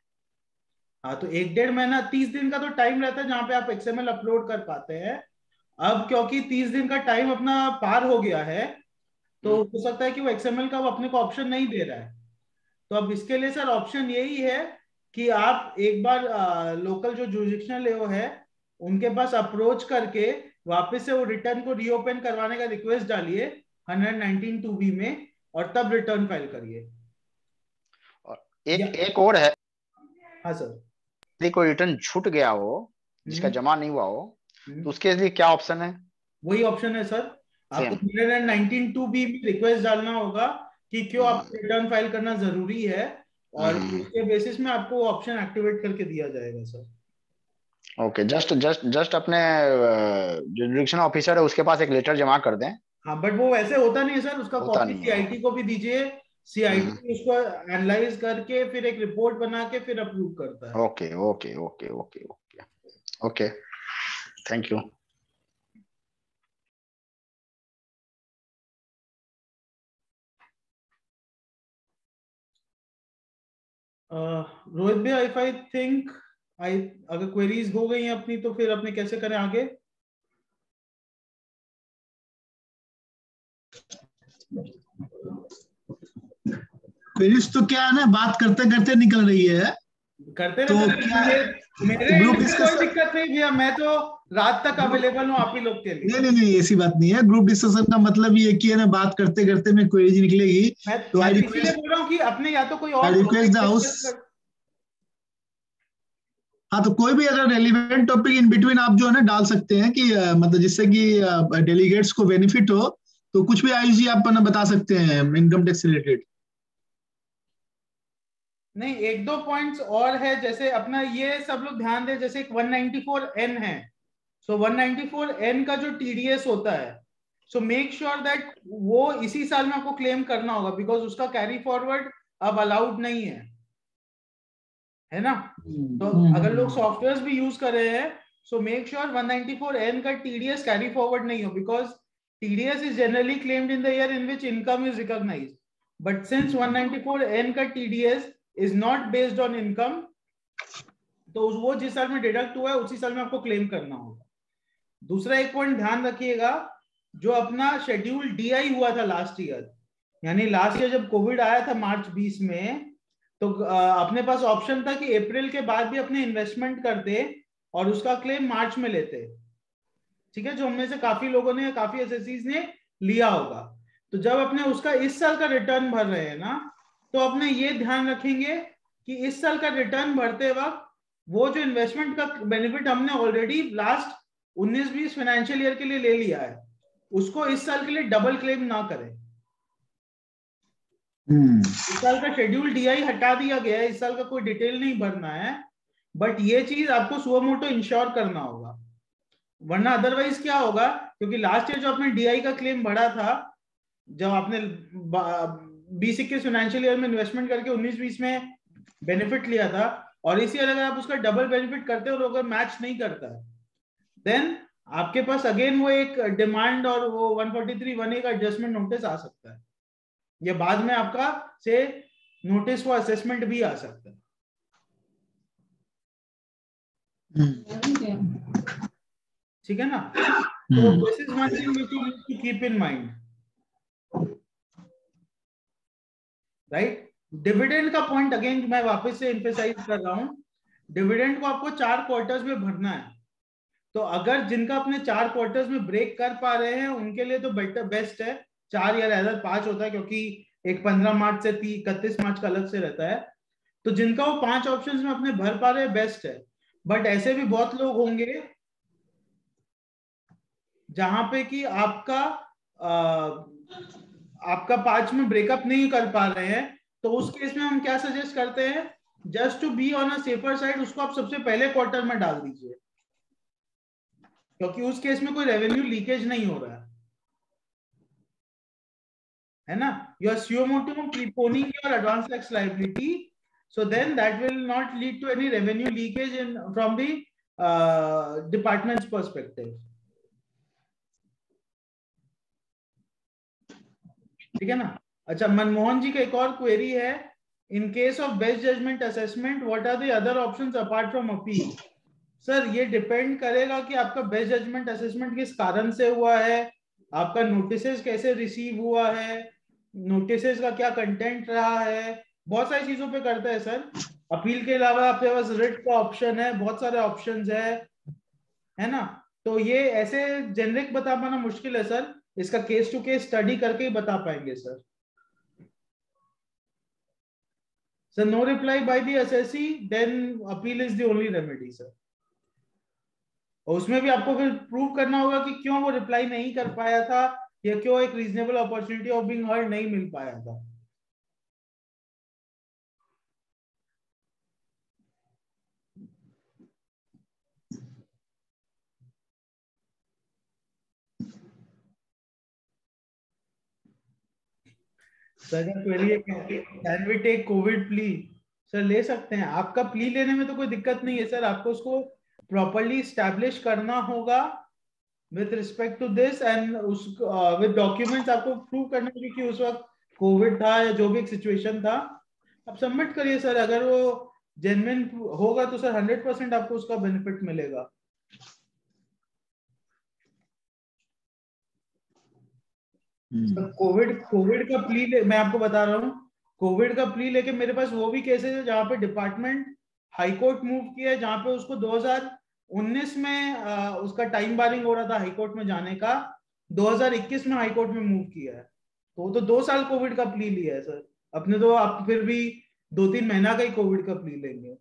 हाँ, तो 1-1.5 महीना, 30 दिन का तो टाइम रहता है जहां पे आप एक्सएमएल अपलोड कर पाते हैं। अब क्योंकि 30 दिन का टाइम अपना पार हो गया है, तो हो सकता है कि वो एक्सएमएल का अपने को ऑप्शन नहीं दे रहा है। तो अब इसके लिए सर ऑप्शन यही है कि आप एक बार लोकल जो जुरिडिक्शनल लेवल है उनके पास अप्रोच करके वापस से वो रिटर्न को रीओपन करवाने का रिक्वेस्ट डालिए 119(2)B में, और तब रिटर्न फाइल करिए। एक और है। हाँ सर। यदि कोई रिटर्न छूट गया हो, जिसका जमा नहीं हुआ हो, तो उसके लिए क्या ऑप्शन है? वही ऑप्शन है सर, आपको 119(2)B में रिक्वेस्ट डालना होगा कि क्यों आपको रिटर्न फाइल करना जरूरी है, और उसके बेसिस में आपको ऑप्शन एक्टिवेट करके दिया जाएगा सर। ओके, जस्ट अपने जो जुरिडिक्शनल ऑफिसर है उसके पास एक लेटर जमा कर दें। हाँ, बट वो वैसे होता नहीं है सर, उसका कॉपी सीआईटी को भी दीजिए, सीआईटी उसको एनालाइज करके फिर एक रिपोर्ट बना के फिर अप्रूव करता है। Okay okay okay okay okay okay, thank you. Rohit भैया, इफ आई थिंक अगर क्वेरीज हो गई हैं अपनी, तो फिर अपने कैसे करें आगे? क्वेरीज तो क्या है ना, बात करते करते निकल रही है, करते तो मेरे ग्रुप कोई दिक्कत नहीं भैया, मैं तो रात तक अवेलेबल हूँ आप ही लोग के लिए। नहीं ऐसी बात नहीं है। ग्रुप डिस्कशन का मतलब ये कि है ना, बात करते करते में क्वेरीज निकलेगी। तो मैं इसलिए बोल रहा हूँ कि अपने या तो कोई और रिक्वेस्ट द हाउस। हाँ, तो कोई भी अगर रेलिवेंट टॉपिक इन बिटवीन आप जो है ना डाल सकते हैं, कि मतलब जिससे कि डेलीगेट्स को बेनिफिट हो, तो कुछ भी आयुष जी आप बता सकते हैं इनकम टैक्स रिलेटेड। नहीं, 1-2 पॉइंट्स और है, जैसे अपना ये सब लोग ध्यान दें, जैसे एक 194N है। सो 194N का जो टीडीएस होता है सो मेक श्योर दैट वो इसी साल में आपको क्लेम करना होगा, बिकॉज उसका कैरी फॉरवर्ड अब अलाउड नहीं है ना। तो अगर लोग सॉफ्टवेयर भी यूज कर रहे हैं, सो मेक श्योर 194N का TDS कैरी फॉरवर्ड नहीं हो, because TDS is generally claimed in the year in which income is recognized. But since 194N का TDS is not based on income, तो वो जिस साल में डिडक्ट हुआ है उसी साल में आपको क्लेम करना होगा। दूसरा एक पॉइंट ध्यान रखिएगा, जो अपना शेड्यूल DI हुआ था लास्ट ईयर, यानी लास्ट ईयर जब कोविड आया था मार्च 20 में, तो अपने पास ऑप्शन था कि अप्रैल के बाद भी अपने इन्वेस्टमेंट करते और उसका क्लेम मार्च में लेते, ठीक है, जो हमने से काफी लोगों ने, काफी एसएससीज ने लिया होगा। तो जब अपने उसका इस साल का रिटर्न भर रहे हैं ना, तो अपने ये ध्यान रखेंगे कि इस साल का रिटर्न भरते वक्त वो जो इन्वेस्टमेंट का बेनिफिट हमने ऑलरेडी लास्ट 19-20 फाइनेंशियल ईयर के लिए ले लिया है, उसको इस साल के लिए डबल क्लेम ना करें। इस साल का शेड्यूल DI हटा दिया गया है, इस साल का कोई डिटेल नहीं भरना है, बट ये चीज आपको सुओ मोटो इंश्योर करना होगा, वरना अदरवाइज क्या होगा, क्योंकि लास्ट ईयर जो आपने DI का क्लेम भरा था, जब आपने 20-21 फाइनेंशियल ईयर में इन्वेस्टमेंट करके 19-20 में बेनिफिट लिया था, और इस ईयर अगर आप उसका डबल बेनिफिट करते हो और अगर मैच नहीं करता है, देन आपके पास अगेन वो एक डिमांड और वो 143(1A) का एडजस्टमेंट नोटिस आ सकता है, या बाद में आपका से नोटिस फॉर असेसमेंट भी आ सकता है। ठीक है ना। तो this is one thing which you need to keep in mind, right. Dividend का पॉइंट अगेन मैं वापस से एम्फसाइज कर रहा हूं, डिविडेंड को आपको 4 क्वार्टर्स में भरना है। तो अगर जिनका अपने 4 क्वार्टर्स में ब्रेक कर पा रहे हैं उनके लिए तो बेटर बेस्ट है 4 या rather 5 होता है, क्योंकि एक 15 मार्च से 31 मार्च का अलग से रहता है। तो जिनका वो 5 ऑप्शंस में अपने भर पा रहे हैं बेस्ट है, बट ऐसे भी बहुत लोग होंगे जहां पे कि आपका 5 में ब्रेकअप नहीं कर पा रहे हैं, तो उस केस में हम क्या सजेस्ट करते हैं, just to be on a safer side उसको आप सबसे पहले क्वार्टर में डाल दीजिए, क्योंकि उस केस में कोई रेवेन्यू लीकेज नहीं हो रहा है ना। You are suo moto preponing your advance tax liability, so then that will not lead to any revenue leakage from the department's perspective. ठीक है ना। अच्छा, मनमोहन जी का एक और क्वेरी है, in case of best judgement assessment what are the other options apart from appeal. Sir ये depend करेगा कि आपका बेस्ट जजमेंट असेसमेंट किस कारण से हुआ है, आपका नोटिसेस कैसे रिसीव हुआ है, नोटिसेस का क्या कंटेंट रहा है, बहुत सारी चीजों पे करता है सर। अपील के अलावा आपके पास रिट का ऑप्शन है, बहुत सारे ऑप्शंस है ना। तो ये ऐसे जेनरिक बता पाना मुश्किल है सर, इसका केस टू केस स्टडी करके ही बता पाएंगे sir. Sir no reply by the SSC, then appeal is the only remedy sir. और उसमें भी आपको फिर प्रूव करना होगा कि क्यों वो रिप्लाई नहीं कर पाया था, या क्यों एक reasonable opportunity of being heard नहीं मिल पाया था। सर क्वेरी है can we take Covid plea. Sir ले सकते हैं, आपका प्ली लेने में तो कोई दिक्कत नहीं है सर, आपको उसको प्रॉपर्ली स्टैब्लिश करना होगा with respect to this and उस विद डॉक्यूमेंट्स आपको प्रूव करना होगा कि उस वक्त कोविड था या जो भी एक सिचुएशन था, आप सबमिट करिए सर। अगर वो जेन्युइन होगा तो सर 100% आपको उसका बेनिफिट मिलेगा। कोविड का प्ली मैं आपको बता रहा हूँ, कोविड का प्ली लेके मेरे पास वो भी केसेस है जहां पे डिपार्टमेंट हाईकोर्ट मूव किया है, जहां पे उसको 2019 में उसका टाइम बारिंग हो रहा था हाईकोर्ट में जाने का, 2021 में हाईकोर्ट में मूव किया है, तो 2 साल कोविड का प्ली लिया है सर। अपने तो आप फिर भी 2-3 महीना का ही कोविड का प्ली लेंगे।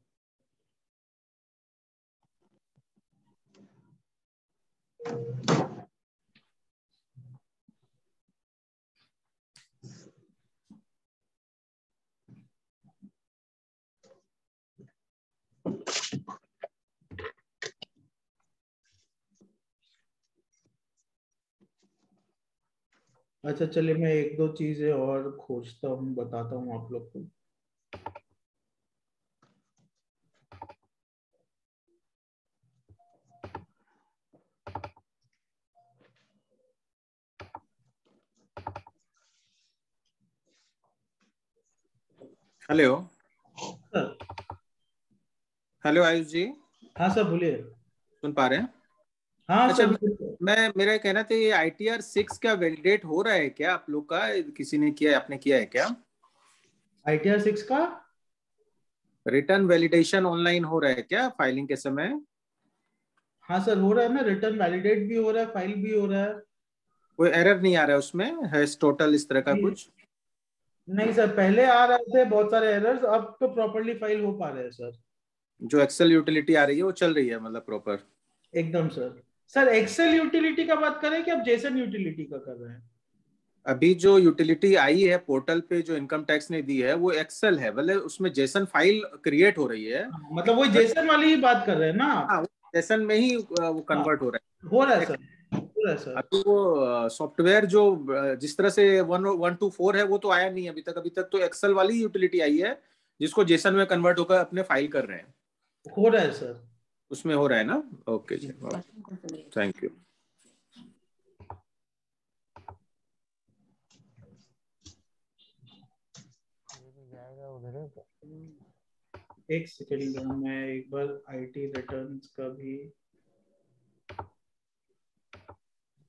अच्छा चलिए, मैं एक दो चीजें और खोजता हूँ, बताता हूँ आप लोग को। Hello hello Ayush ji. हाँ सर बोलिए। सुन पा रहे हैं? हाँ अच्छा, सर। मेरा कहना था, ये ITR 6 क्या वैलिडेट हो रहा है क्या आप लोग का? किसी ने किया, आपने किया है क्या? ITR 6 का रिटर्न वैलिडेशन ऑनलाइन हो रहा है क्या फाइलिंग के समय? हाँ सर हो रहा है ना, रिटर्न वैलिडेट भी हो रहा है, फाइल भी हो रहा है। कोई एरर नहीं आ रहा है उसमें, हैश टोटल इस तरह का कुछ? नहीं सर, पहले आ रहे थे बहुत सारे एरर्स, अब तो प्रॉपर्ली फाइल हो पा रहे हैं सर। जो एक्सेल यूटिलिटी आ रही है वो चल रही है मतलब प्रॉपर? एकदम सर। सर एक्सेल यूटिलिटी का बात करें कि आप जेसन यूटिलिटी का कर रहे हैं? अभी जो यूटिलिटी आई है पोर्टल पे, जो इनकम टैक्स ने दी है, वो एक्सेल है, मतलब उसमें जेसन फाइल क्रिएट हो रही है। मतलब वो जेसन वाली ही बात कर रहे हैं ना आप? हाँ, जेसन में ही वो कन्वर्ट हो रहा हो रहा है सर, हो रहा है सर। अभी वो सॉफ्टवेयर जो जिस तरह से 1 to 4 है वो तो आया नहीं अभी तक। अभी तक तो एक्सेल वाली यूटिलिटी आई है जिसको जेसन में कन्वर्ट होकर अपने फाइल कर रहे हैं। हो रहा है सर, उसमें हो रहा है ना? ओके जी, थैंक यू। एक सेकंड, मैं एक बार IT रिटर्न्स का भी।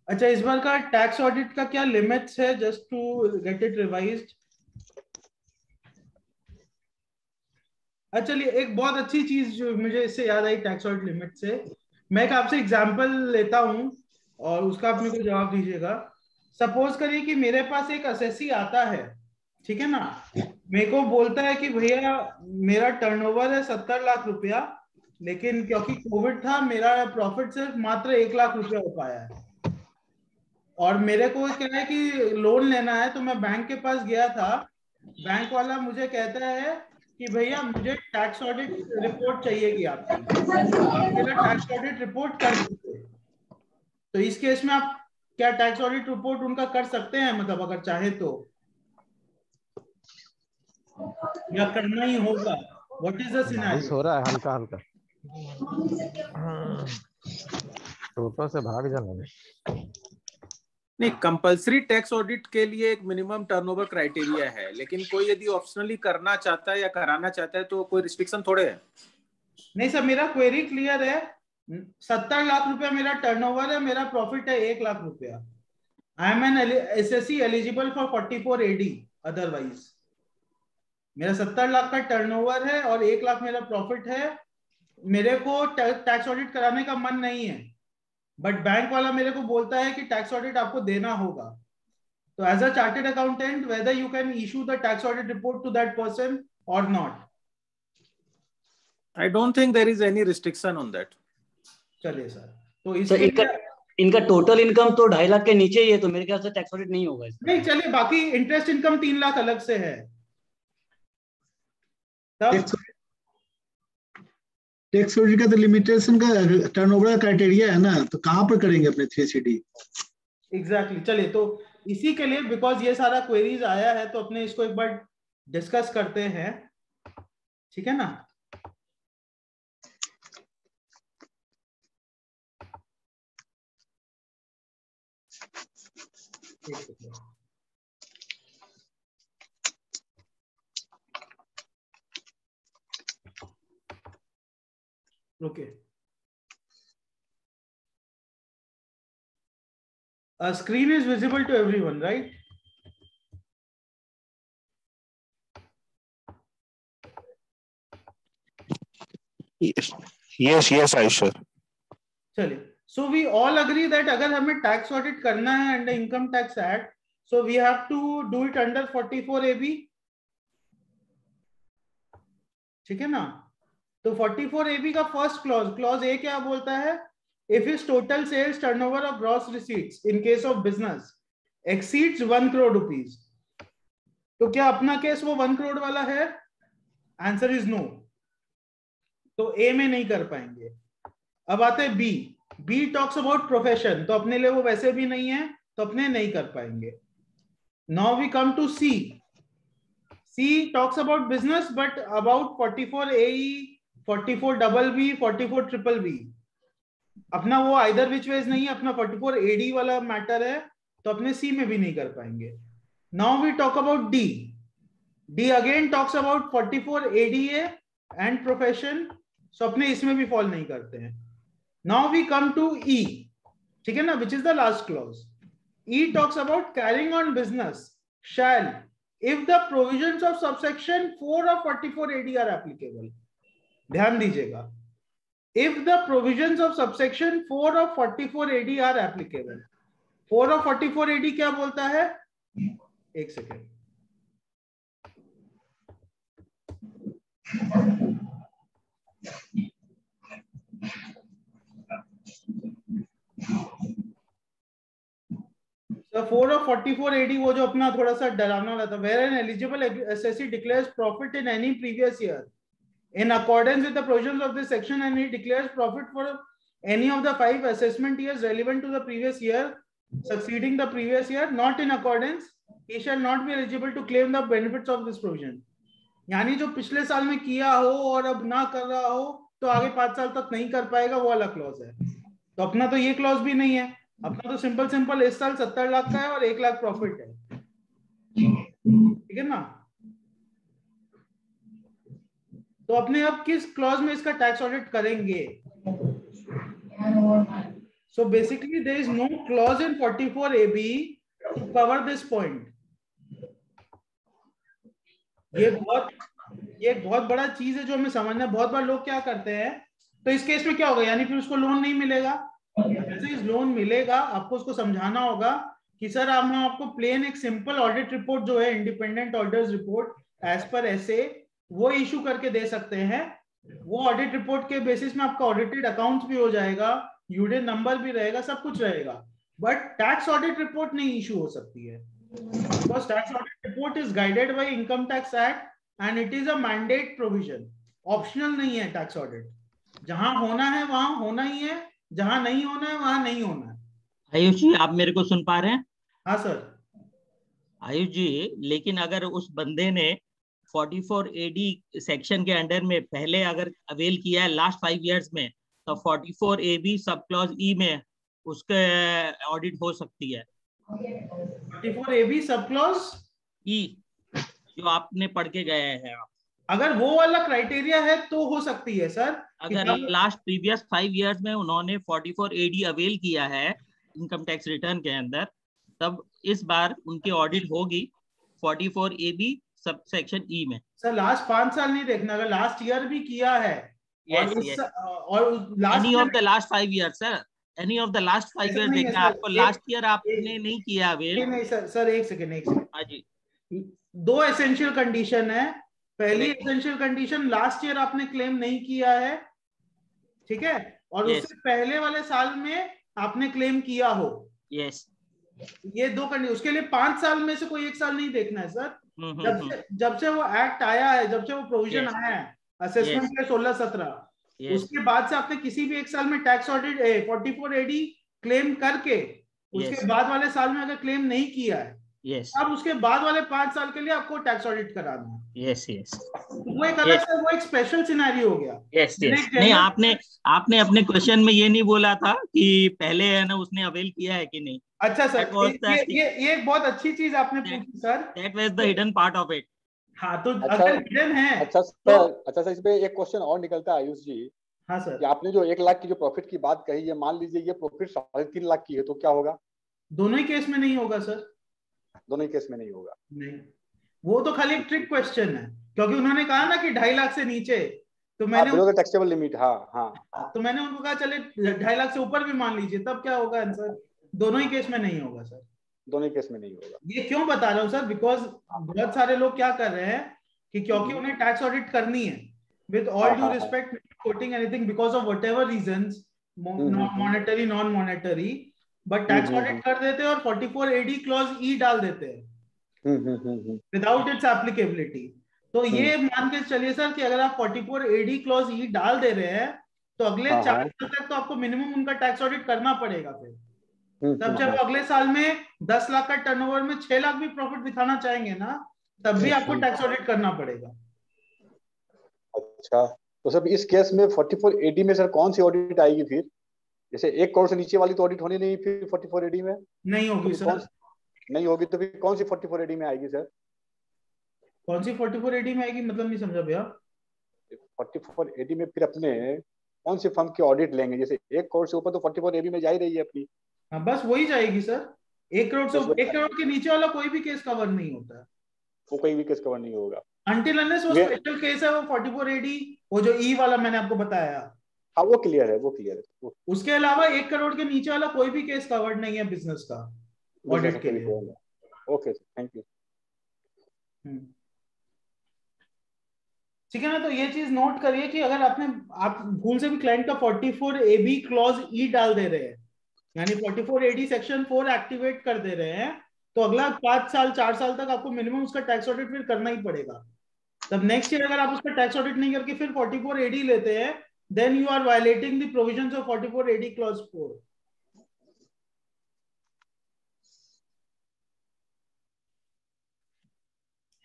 अच्छा, इस बार का टैक्स ऑडिट का क्या लिमिट्स है, just to get it revised? अच्छा चलिए, एक बहुत अच्छी चीज जो मुझे इससे याद आई टैक्स ऑडिट लिमिट से, मैं एक आपसे एग्जांपल लेता हूं और उसका आप मेरे को जवाब दीजिएगा। सपोज करिए कि मेरे पास एक असेसी आता है, ठीक है ना, मेरे को बोलता है कि भैया मेरा टर्नओवर है 70 लाख रुपया, लेकिन क्योंकि कोविड था मेरा प्रॉफिट सिर्फ मात्र 1 लाख रुपया हो पाया है, और मेरे को क्या है कि लोन लेना है। तो मैं बैंक के पास गया था, बैंक वाला मुझे कहता है कि भैया मुझे टैक्स ऑडिट रिपोर्ट चाहिएगी आपकी, आप मेरा टैक्स ऑडिट रिपोर्ट कर दीजिए। तो इस केस में आप क्या टैक्स ऑडिट रिपोर्ट उनका कर सकते हैं, मतलब अगर चाहे तो, या करना ही होगा? What is the scenario? हो रहा है हल्का हल्का, टोटो से भाग जाना। नहीं, कंपलसरी टैक्स ऑडिट के लिए एक मिनिमम टर्नओवर क्राइटेरिया है, लेकिन कोई यदि ऑप्शनली करना चाहता है या कराना चाहता है तो कोई रिस्ट्रिक्शन थोड़े है। नहीं सर, मेरा क्वेरी क्लियर है। 70 लाख रुपया मेरा टर्नओवर है, मेरा प्रॉफिट है 1 लाख रुपया। I am an SSC eligible for 44 AD, otherwise मेरा 70 लाख का टर्नओवर है और 1 लाख मेरा प्रॉफिट है। मेरे को टैक्स ऑडिट कराने का मन नहीं है, बट बैंक वाला मेरे को बोलता है कि टैक्स ऑडिट आपको देना होगा। तो as a chartered accountant, whether you can issue the tax audit report to that person और not? I don't think there is any restriction on that. चलिए सर, तो इसके इनका टोटल इनकम तो 2.5 लाख के नीचे ही है, तो मेरे ख्याल से टैक्स ऑडिट नहीं होगा इसमें। नहीं चलिए, बाकी इंटरेस्ट इनकम 3 लाख अलग से है। टैक्स ऑडिट का तो लिमिटेशन का टर्नओवर का क्राइटेरिया है ना, तो कहां पर करेंगे अपने 3CD? एग्जैक्टली। चलिए, तो इसी के लिए, बिकॉज ये सारा क्वेरीज आया है, तो अपने इसको एक बार डिस्कस करते हैं, ठीक है ना? Okay. A screen is visible to everyone, right? Yes, Ayush sir. चलिए, so we all agree that अगर हमें टैक्स ऑडिट करना है under income tax act, so we have to do it under 44 AB, ठीक है ना? तो 44 AB का फर्स्ट क्लॉज ए क्या बोलता है? If his total sales, turnover or gross receipts in case of business exceeds 1 crore rupees, तो क्या अपना केस वो 1 crore वाला है? आंसर इज नो, तो ए में नहीं कर पाएंगे। अब आते हैं बी टॉक्स अबाउट प्रोफेशन, तो अपने लिए वो वैसे भी नहीं है, तो अपने नहीं कर पाएंगे। Now we come to C. C talks about business, but about 44 AE, 44 BB, 44 BBB. अपना वो either which ways नहीं है, अपना 44 AD वाला मैटर है, तो अपने C में भी नहीं कर पाएंगे. Now we talk about D. D again talks about 44 ADA and profession, so अपने इसमें भी fall नहीं करते हैं. Now we come to E, ठीक है ना, which is the last clause. E talks about carrying on business shall, if the provisions of subsection 4 of 44 AD are applicable. ध्यान दीजिएगा, if the provisions of subsection 4 of 44 AD are applicable. 4 of 44 AD क्या बोलता है? एक second. So 4 of 44 AD वो जो अपना थोड़ा सा डरावना वाला था, where an eligible assessee declares profit in any previous year in accordance with the provisions of this section, and he declares profit for any of the 5 assessment years relevant to the previous year succeeding the previous year, not in accordance, he shall not be eligible to claim the benefits of this provision. यानी जो पिछले साल में किया हो और अब ना कर रहा हो तो आगे 5 साल तक नहीं कर पाएगा, वो वाला क्लॉज है. तो अपना तो ये क्लॉज भी नहीं है, अपना तो सिंपल इस साल 70 लाख का है और 1 लाख प्रॉफिट है, ठीक है ना. तो अपने अब किस क्लॉज में इसका टैक्स ऑडिट करेंगे? So basically there is no clause in 44 AB to cover this point. ये एक बहुत बड़ा चीज है जो हमें समझना है. बहुत बार लोग क्या करते हैं, तो इस केस में क्या होगा, यानी फिर उसको लोन नहीं मिलेगा. जैसे इस लोन मिलेगा, आपको उसको समझाना होगा कि सर हम आपको प्लेन एक सिंपल ऑडिट रिपोर्ट जो है, independent auditors report as per ऐसे, वो इशू करके दे सकते हैं. वो ऑडिट रिपोर्ट के बेसिस में आपका ऑडिटेड अकाउंट्स भी हो जाएगा, यूडे नंबर भी रहेगा, सब कुछ रहेगा, बट टैक्स ऑडिट रिपोर्ट नहीं इशू हो सकती है. Because tax audit report is guided by Income Tax Act and it is a mandate provision. Optional नहीं है tax audit. जहां होना है वहां होना ही है, जहां नहीं होना है वहां नहीं होना है. आयुष जी, आप मेरे को सुन पा रहे हैं? हाँ सर. आयुष जी, लेकिन अगर उस बंदे ने 44 AD सेक्शन के अंडर में पहले अगर अवेल किया है लास्ट 5 इयर्स में, तो 44 AB सब क्लॉज ई में उसके ऑडिट हो सकती है. 44 AB सब क्लॉज ई जो आपने पढ़ के गए हैं, आप अगर वो वाला क्राइटेरिया है तो हो सकती है सर. अगर लास्ट प्रीवियस 5 इयर्स में उन्होंने 44 AD अवेल किया है इनकम टैक्स रिटर्न के अंदर, तब इस बार उनकी ऑडिट होगी 44 AB सब सेक्शन ई में. सर लास्ट 5 साल नहीं देखना, अगर लास्ट ईयर भी किया है और any of the last 5 years sir, any of the last 5 years देखना आपको. लास्ट ईयर आपने नहीं किया अवेल. नहीं सर एक सेकंड. हाँ जी, 2 एसेंशियल कंडीशन है. पहली एसेंशियल कंडीशन लास्ट ईयर आपने क्लेम नहीं किया है, ठीक है, और उससे पहले वाले साल में आपने क्लेम किया हो. यस, ये 2 कंडीशन. उसके लिए 5 साल में से कोई एक साल नहीं देखना है सर. जब से वो एक्ट आया है, जब से वो प्रोविजन आया है असेसमेंट के 16-17, उसके बाद से आपने किसी भी एक साल में टैक्स ऑडिट 44 AD क्लेम करके उसके बाद वाले साल में अगर क्लेम नहीं किया है, अब उसके बाद वाले 5 साल के लिए आपको टैक्स ऑडिट कराना है. वो एक अलग से वो एक स्पेशल सिनेरियो हो गया. नहीं, आपने अपने क्वेश्चन में ये नहीं बोला था कि पहले है ना उसने अवेल किया है कि नहीं. अच्छा सर, ये एक बहुत अच्छी चीज आपने पूछी sir. That was the hidden part of it. हाँ, तो अगर हिडन है. अच्छा सर, इसमें एक क्वेश्चन और निकलता है आयुष जी. हाँ सर. कि आपने जो 1 लाख की जो प्रॉफिट की बात कही है, मान लीजिए ये प्रॉफिट 3.5 लाख की है, तो क्या होगा? दोनों ही केस में नहीं होगा सर. दोनों ही केस में नहीं होगा. नहीं, वो तो खाली एक ट्रिक क्वेश्चन है, क्योंकि उन्होंने कहा ना कि 2.5 लाख से नीचे, तो मैंने टैक्सेबल लिमिट. हाँ, तो मैंने उनको कहा चले 2.5 लाख से ऊपर भी मान लीजिए, तब क्या होगा आंसर? दोनों ही केस में नहीं होगा सर. दोनों ही केस में नहीं होगा. ये क्यों बता रहा हूँ सर? बिकॉज बहुत सारे लोग क्या कर रहे हैं कि क्योंकि उन्हें टैक्स ऑडिट करनी है, with all due respect, coating anything, because of whatever reasons, monetary non monetary, but tax audit कर देते हैं और 44 AD क्लॉज ई डाल देते हैं विदाउट इट्स एप्लीकेबिलिटी. तो ये मान के चलिए सर कि अगर आप 44 AD क्लॉज ई डाल दे रहे हैं, तो अगले 4 साल तक तो आपको मिनिमम उनका टैक्स ऑडिट करना पड़ेगा. फिर तब जब अगले साल में 10 लाख का टर्नओवर में 6 लाख भी प्रॉफिट दिखाना चाहेंगे ना, तब भी आपको टैक्स ऑडिट करना पड़ेगा। अच्छा, तो सर इस केस में 44AD में सर कौन सी ऑडिट आएगी फिर? जैसे 1 करोड़ से नीचे वाली तो ऑडिट होनी नहीं फिर 44AD में? नहीं होगी तो सर। नहीं होगी तो फिर कौन सी 44AD में आएगी सर? कौन सी 44AD में आएगी, मतलब नहीं समझा भैया। 44AD में फिर अपने कौन सी फर्म की ऑडिट लेंगे? जैसे 1 करोड़ से ऊपर तो 44AD में जा ही रही है अपनी। हाँ, बस वही जाएगी सर। 1 करोड़ से 1 करोड़ के नीचे वाला कोई भी केस कवर नहीं होता है। वो कोई भी केस कवर नहीं होगा Until unless वो स्पेशल केस है, वो 44AD, वो जो ई वाला मैंने आपको बताया। हाँ वो क्लियर है, वो क्लियर है। उसके अलावा 1 करोड़ के नीचे वाला कोई भी केस कवर्ड नहीं है बिजनेस का ऑडिट के लिए। Okay, thank you. ठीक है ना, तो ये चीज नोट करिए कि अगर आप भूल से भी क्लाइंट का 44AB क्लॉज ई डाल दे रहे हैं, यानी 44AD सेक्शन 4 एक्टिवेट कर दे रहे हैं, तो अगला 5 साल 4 साल तक आपको मिनिमम उसका टैक्स ऑडिट फिर करना ही पड़ेगा। तब नेक्स्ट ईयर अगर आप उसका टैक्स ऑडिट नहीं करके फिर 44AD लेते हैं, then you are violating the provisions of 44AD clause 4।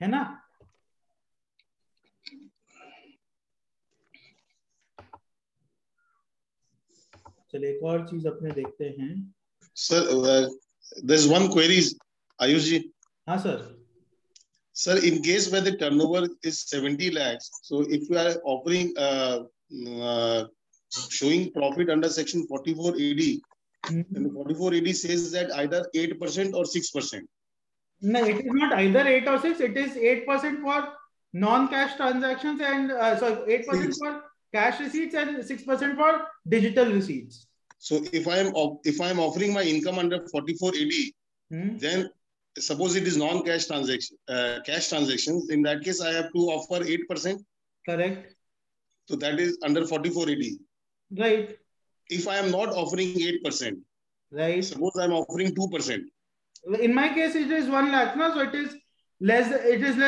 है ना? चलिए एक और चीज अपने देखते हैं। Sir there's one query, Ayush ji. हाँ sir. Sir, in case where the turnover is 70 lakhs, so if you are offering showing profit under section 44AD, and 44AD says that either 8% or 6%. No, it is not either 8 or 6. It is 8% for non-cash transactions and 8% for cash receipts and 6% for digital receipts. So if I am offering my income under 44AD, then suppose it is non-cash transaction, cash transactions. In that case, I have to offer 8%. Correct. So that is under 44AD. Right. If I am not offering 8%, right. Suppose I am offering 2%. In my case, it is 1 lakh, no? So it is less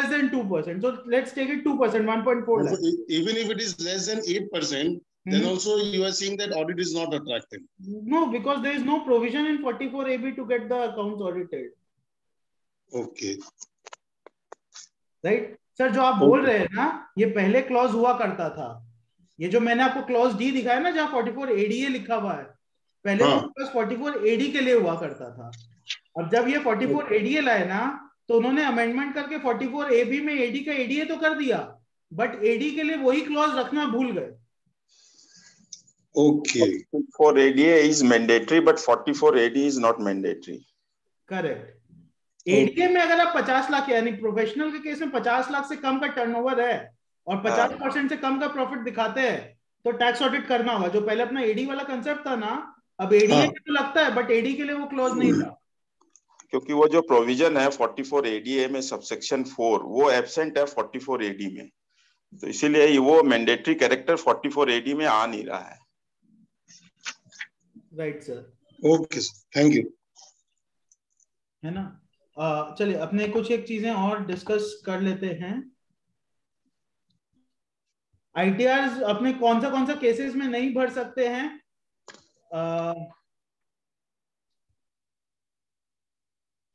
than 2%. So let's take it 2%, 1.4 lakh. Even if it is less than 8%, then also you are saying that audit is not attractive. No, because there is no provision in 44AB to get the accounts audited. Okay. Right? Sir जो आप बोल रहे हैं ना, ये पहले clause हुआ करता था। ये जो मैंने आपको क्लॉज डी दिखाया ना, जहाँ 44ADA लिखा हुआ है, पहले वो क्लॉज 44AD के लिए हुआ करता था। अब जब ये 44ADA लाए ना, तो उन्होंने अमेंडमेंट करके 44AB में AD का ADA तो कर दिया, बट AD के लिए वही क्लॉज रखना भूल गए। Okay. 44ADA is mandatory, but 44AD is not mandatory. Correct. ADA में अगर आप 50 लाख, यानी प्रोफेशनल के केस में 50 लाख से कम का टर्नओवर है और 50% से कम का प्रॉफिट दिखाते हैं, तो टैक्स ऑडिट करना होगा। जो पहले अपना AD वाला कंसेप्ट था ना, अब ADA तो लगता है, बट AD के लिए वो क्लॉज नहीं था। क्योंकि वो जो प्रोविजन है 44ADA में सबसेक्शन 4 वो एब्सेंट है 44AD में, तो इसीलिए वो मैंडेटरी कैरेक्टर 44AD में आ नहीं रहा है। Right sir. Okay sir, thank you. है ना? चलिए अपने कुछ एक चीजें और डिस्कस कर लेते हैं। ITRs अपने कौन सा केसेस में नहीं भर सकते हैं?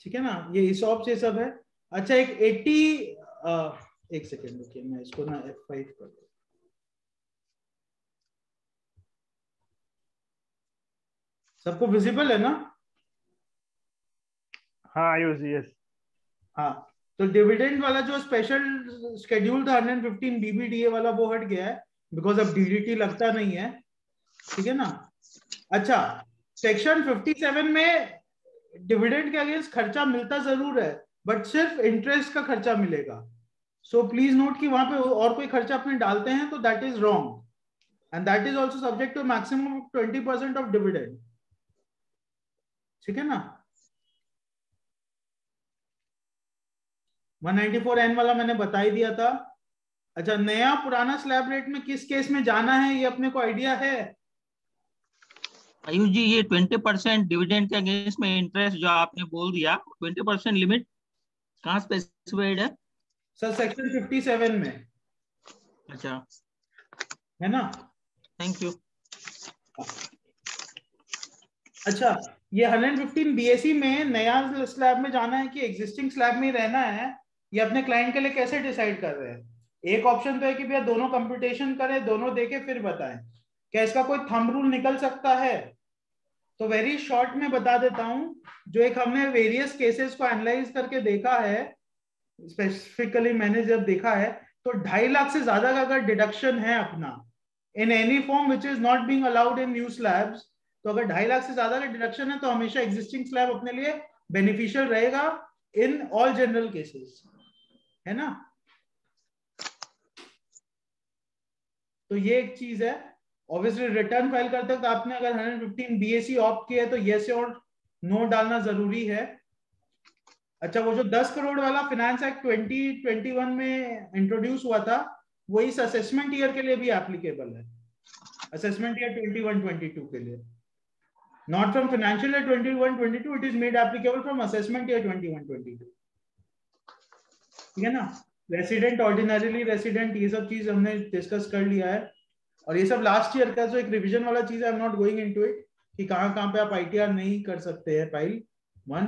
ठीक है ना, ये ESOP से सब है। अच्छा, एक सेकेंड रुकिए, मैं इसको ना F5 कर दूं। सबको विजिबल है ना? हाँ आयुष, यस। हाँ, तो डिविडेंड वाला जो स्पेशल शेड्यूल था 115 BBDA वाला, वो हट गया है, बिकॉज अब DDT लगता नहीं है। ठीक है ना? अच्छा, सेक्शन 57 में डिविडेंड के अगेंस्ट खर्चा मिलता जरूर है, बट सिर्फ इंटरेस्ट का खर्चा मिलेगा। सो प्लीज नोट कि वहां पे और कोई खर्चा अपने डालते हैं तो that is wrong, and that is also subject to maximum 20% of dividend. ठीक है ना? 194N वाला मैंने बता ही दिया था। अच्छा, नया पुराना स्लैब रेट में किस केस में जाना है, ये अपने को आइडिया है? आयुष जी, ये 20% डिविडेंड के अगेंस्ट में इंटरेस्ट जो आपने बोल दिया, 20% लिमिट कहाँ स्पेसिफाइड है? सर सेक्शन 57 में। अच्छा, है ना? Thank you. अच्छा, ये 115 BAC में नया स्लैब में जाना है कि एग्जिस्टिंग स्लैब में ही रहना है, ये अपने क्लाइंट के लिए कैसे डिसाइड कर रहे हैं? एक ऑप्शन तो है कि भैया दोनों कंप्यूटेशन करें, दोनों देके फिर बताएं। क्या इसका कोई थंब रूल निकल सकता है? तो वेरी शॉर्ट में बता देता हूं, जो एक हमने वेरियस केसेस को एनालाइज करके देखा है, स्पेसिफिकली मैंने जब देखा है, तो 2.5 लाख से ज्यादा का अगर डिडक्शन है अपना in any form which is not being allowed in new slabs, तो अगर 2.5 लाख से ज्यादा का डिडक्शन है तो हमेशा एग्जिस्टिंग स्लैब अपने लिए बेनिफिशियल रहेगा इन ऑल जनरल केसेस, है ना? तो ये एक चीज है। ऑब्वियसली रिटर्न फाइल करते वक्त आपने अगर 115 BAC ऑप्ट किया है तो येस और नो डालना जरूरी है। अच्छा, वो जो 10 करोड़ वाला फाइनेंस एक्ट 2021 में इंट्रोड्यूस हुआ था, वो इस असेसमेंट ईयर के लिए भी एप्लीकेबल है, असेसमेंट ईयर 21-22 के लिए, not from financial year 21-22, it is made applicable from assessment year 21-22। ठीक है ना? रेसिडेंट, ऑर्डिनरीली रेसिडेंट, ये सब चीज हमने डिस्कस कर लिया है, और ये सब लास्ट ईयर का जो एक रिवीजन वाला चीज है, I am not going into it कि कहां पे आप ITR नहीं कर सकते हैं फाइल। 1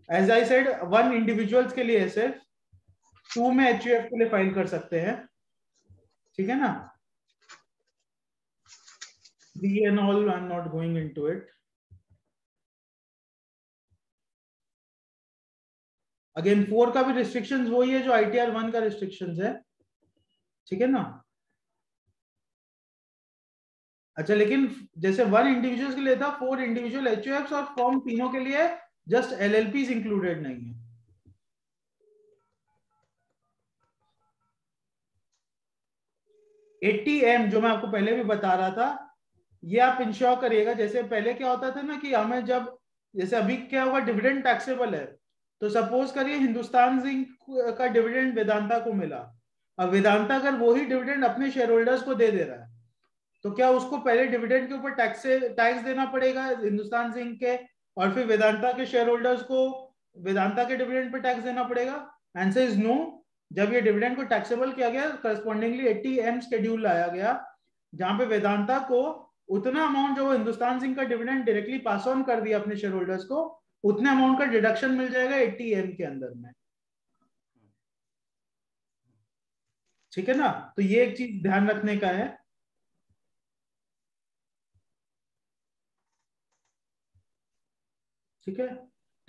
एज आई सेड, 1 इंडिविजुअल्स के लिए सिर्फ, 2 में HUF के लिए फाइल कर सकते हैं। ठीक है ना? B and all, I am not going into it. Again 4 का भी रिस्ट्रिक्शंस वही है जो ITR 1 का रिस्ट्रिक्शंस है। ठीक है ना? अच्छा, लेकिन जैसे 1 इंडिविजुअल्स के लिए था, 4 इंडिविजुअल HUFs और फॉर्म तीनों के लिए जस्ट LLPs इंक्लूडेड नहीं है। ATM जो मैं आपको पहले भी बता रहा था, ये आप इंश्योर करिएगा। जैसे पहले क्या होता था ना कि हमें जब, जैसे अभी क्या हुआ, डिविडेंड टैक्सेबल है, तो सपोज करिए हिंदुस्तान जिंक का डिविडेंड वेदांता को मिला, अब वेदांता अगर वही डिविडेंड अपने शेयर होल्डर्स को दे रहा है, तो क्या उसको पहले डिविडेंड के ऊपर टैक्स देना पड़ेगा हिंदुस्तान जिंक के, और फिर वेदांता के शेयर होल्डर्स को वेदांता के डिविडेंड पे टैक्स देना पड़ेगा? Answer is no. जब ये डिविडेंड को टैक्सेबल किया गया, करस्पॉन्डिंगली 80M शेड्यूल लाया गया, जहां पे वेदांता को उतना अमाउंट जो हिंदुस्तान जिंक का डिविडेंड डायरेक्टली पास ऑन कर दिया अपने शेयर होल्डर्स को, उतने अमाउंट का डिडक्शन मिल जाएगा 80M के अंदर में। ठीक है ना? तो ये एक चीज ध्यान रखने का है। ठीक है?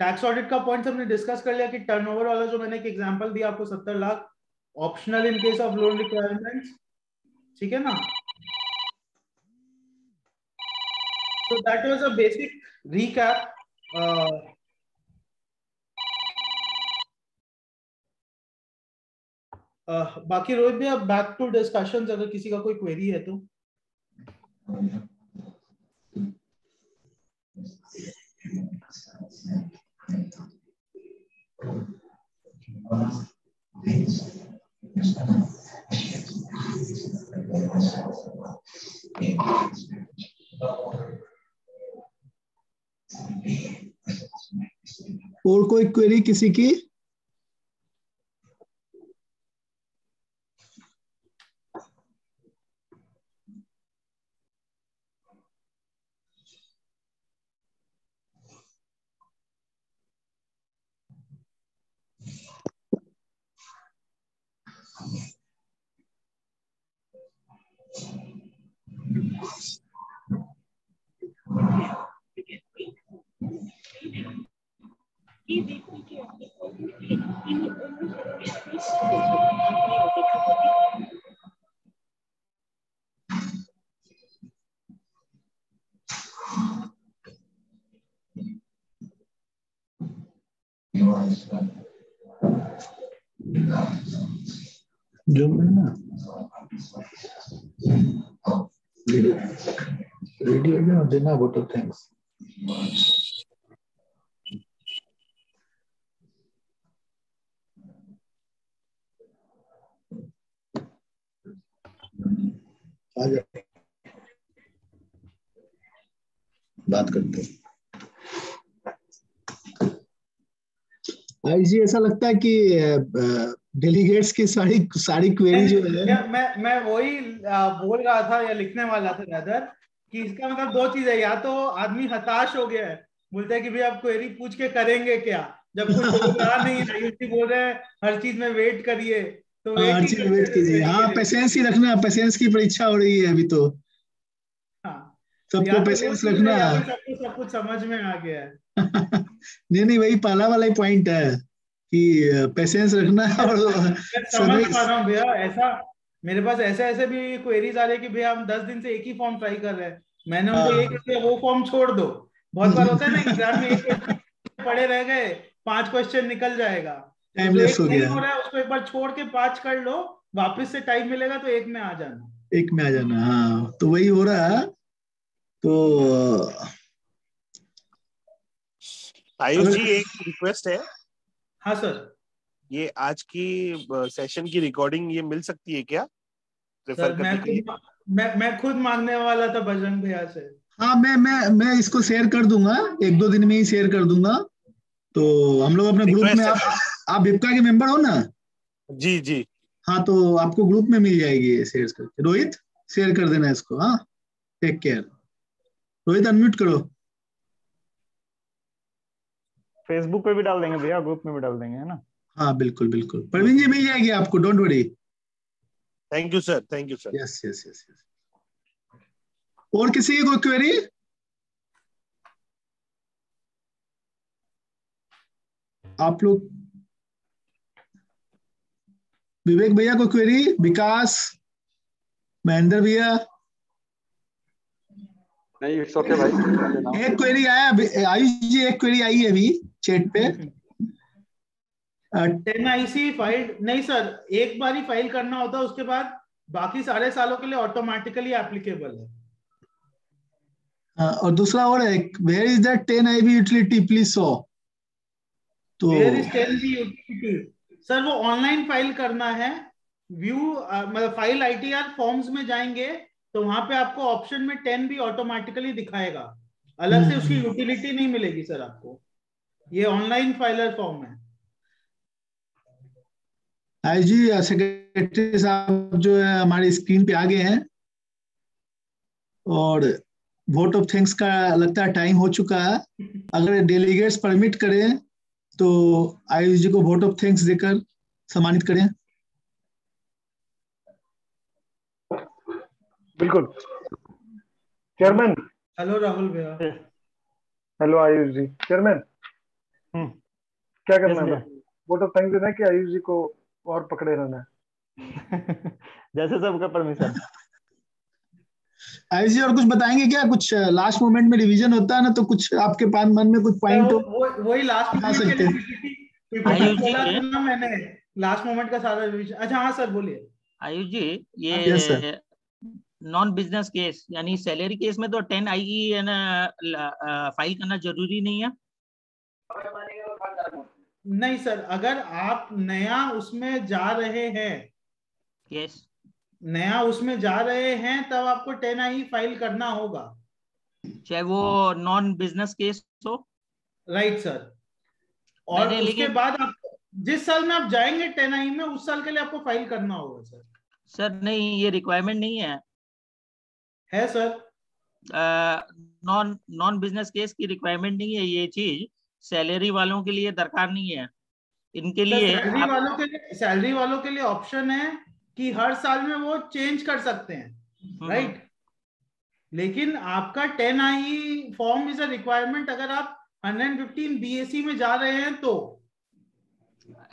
टैक्स ऑडिट का पॉइंट हमने डिस्कस कर लिया कि टर्नओवर वाला जो मैंने एक एग्जांपल दिया आपको, 70 lakh, optional in case of loan requirements. ठीक है ना? So that was a basic recap. बाकी रोहित भैया, बैक टू डिस्कशंस, अगर किसी का कोई क्वेरी है तो। और कोई क्वेरी किसी की? जो है ना रेडियो देना वो तो थैंक्स। बात करते हैं। आई जी, ऐसा लगता है कि डेलीगेट्स की सारी क्वेरी जो है, मैं वही बोल रहा था या लिखने वाला था रादर, कि इसका मतलब 2 चीज है, या तो आदमी हताश हो गया है बोलता है कि भैया आप क्वेरी पूछ के करेंगे क्या, जब कुछ हो रहा नहीं है। यूसी बोल रहे हैं हर चीज में वेट करिए, तो हर चीज वेट कीजिए। हाँ, पेशेंस ही रखना, पेशेंस की परीक्षा हो रही है अभी तो। हाँ, सबको पेशेंस रखना। सब कुछ समझ में आ गया है। नहीं, वही पहला वाला ही पॉइंट है कि पेशेंस रखना। और समझ पा रहा हूँ भैया, ऐसा मेरे पास ऐसे भी क्वेरीज आ रही है कि भैया हम 10 दिन से एक ही फॉर्म ट्राई कर रहे हैं, मैंने उनको ये कहते वो फॉर्म छोड़ दो। बहुत बार होता है ना एग्जाम में एक क्वेश्चन पड़े रह गए, 5 क्वेश्चन निकल जाएगा, तो एक नहीं हो रहा है उसको एक बार छोड़ के 5 कर लो, वापस से टाइम मिलेगा तो एक में आ जाना। एक में आ जाना, हाँ, तो वही हो रहा है। तो आयुष जी, एक रिक्वेस्ट है। हाँ सर। ये आज की सेशन की रिकॉर्डिंग ये मिल सकती है क्या? सर मैं खुद मांगने वाला था बजरंग भैया से। हाँ, मैं इसको शेयर कर दूंगा, 1-2 दिन में ही शेयर कर दूंगा। तो हम लोग अपने ग्रुप में, आप बिपका के मेंबर हो ना? जी जी। हाँ, तो आपको ग्रुप में मिल जाएगी शेयर करके। रोहित, शेयर कर देना इसको। हाँ, टेक केयर। रोहित, अनम्यूट करो। फेसबुक पे भी डाल देंगे भैया, ग्रुप में भी डाल देंगे, है ना? हाँ, बिल्कुल बिल्कुल। प्रवीण जी, मिल जाएगी आपको, don't worry. Thank you sir, thank you sir. Yes yes yes. और किसी की कोई क्वेरी? आप लोग, विवेक भैया को क्वेरी? विकास, महेंद्र भैया? नहीं, इट्स ओके भाई। एक क्वेरी आया आयुष जी, एक क्वेरी आई है अभी चैट पे। 10 IC फाइल नहीं सर, एक बार ही फाइल करना होता है, उसके बाद बाकी सारे सालों के लिए ऑटोमेटिकली एप्लीकेबल है। और दूसरा और है, where is that 10 IB utility please show. तो where is 10 IB utility sir, वो ऑनलाइन फाइल करना है। व्यू मतलब फाइल ITR फॉर्म्स में जाएंगे तो वहां पे आपको ऑप्शन में 10 भी ऑटोमेटिकली दिखाएगा, अलग से उसकी यूटिलिटी नहीं मिलेगी सर आपको। ये ऑनलाइन फाइलर फॉर्म है। आयुष जी, सेक्रेटरी साहब जो है हमारी स्क्रीन पे आ गए हैं, और वोट ऑफ थैंक्स का लगता है टाइम हो चुका है। अगर डेलीगेट्स परमिट करें तो आयुष जी को वोट ऑफ थैंक्स देकर सम्मानित करें। बिल्कुल। चेयरमैन। हेलो राहुल भैया। हेलो आयुष जी। चेयरमैन, क्या करना है? वोट ऑफ थैंक्स देना है कि आयुष जी को और पकड़े रहना है? जैसे सबका परमिशन। आयुष जी, और कुछ बताएंगे क्या? कुछ लास्ट मोमेंट में रिवीजन होता है ना, तो कुछ आपके पास मन में कुछ पॉइंट वही लास्ट बता सकते हैं। आयुष जी, मैंने लास्ट मोमेंट का सारा रिवीजन। अच्छा हाँ सर, बोलिए। आयुष जी, ये नॉन बिजनेस केस यानी सैलरी केस में तो 10 IE फाइल करना जरूरी नहीं है? नहीं सर, अगर आप नया उसमें जा रहे हैं, यस, नया उसमें जा रहे हैं, तब आपको 10 IE फाइल करना होगा, चाहे वो नॉन बिजनेस केस हो। Right sir. और उसके बाद आप जिस साल में आप जाएंगे 10 IE में, उस साल के लिए आपको फाइल करना होगा सर। सर नहीं, ये रिक्वायरमेंट नहीं है सर। नॉन बिजनेस केस की रिक्वायरमेंट नहीं है ये चीज, सैलरी वालों के लिए दरकार नहीं है। इनके लिए सैलरी वालों के लिए ऑप्शन है कि हर साल में वो चेंज कर सकते हैं, राइट। लेकिन आपका 10 IE form is a requirement अगर आप 115 BAC में जा रहे हैं तो।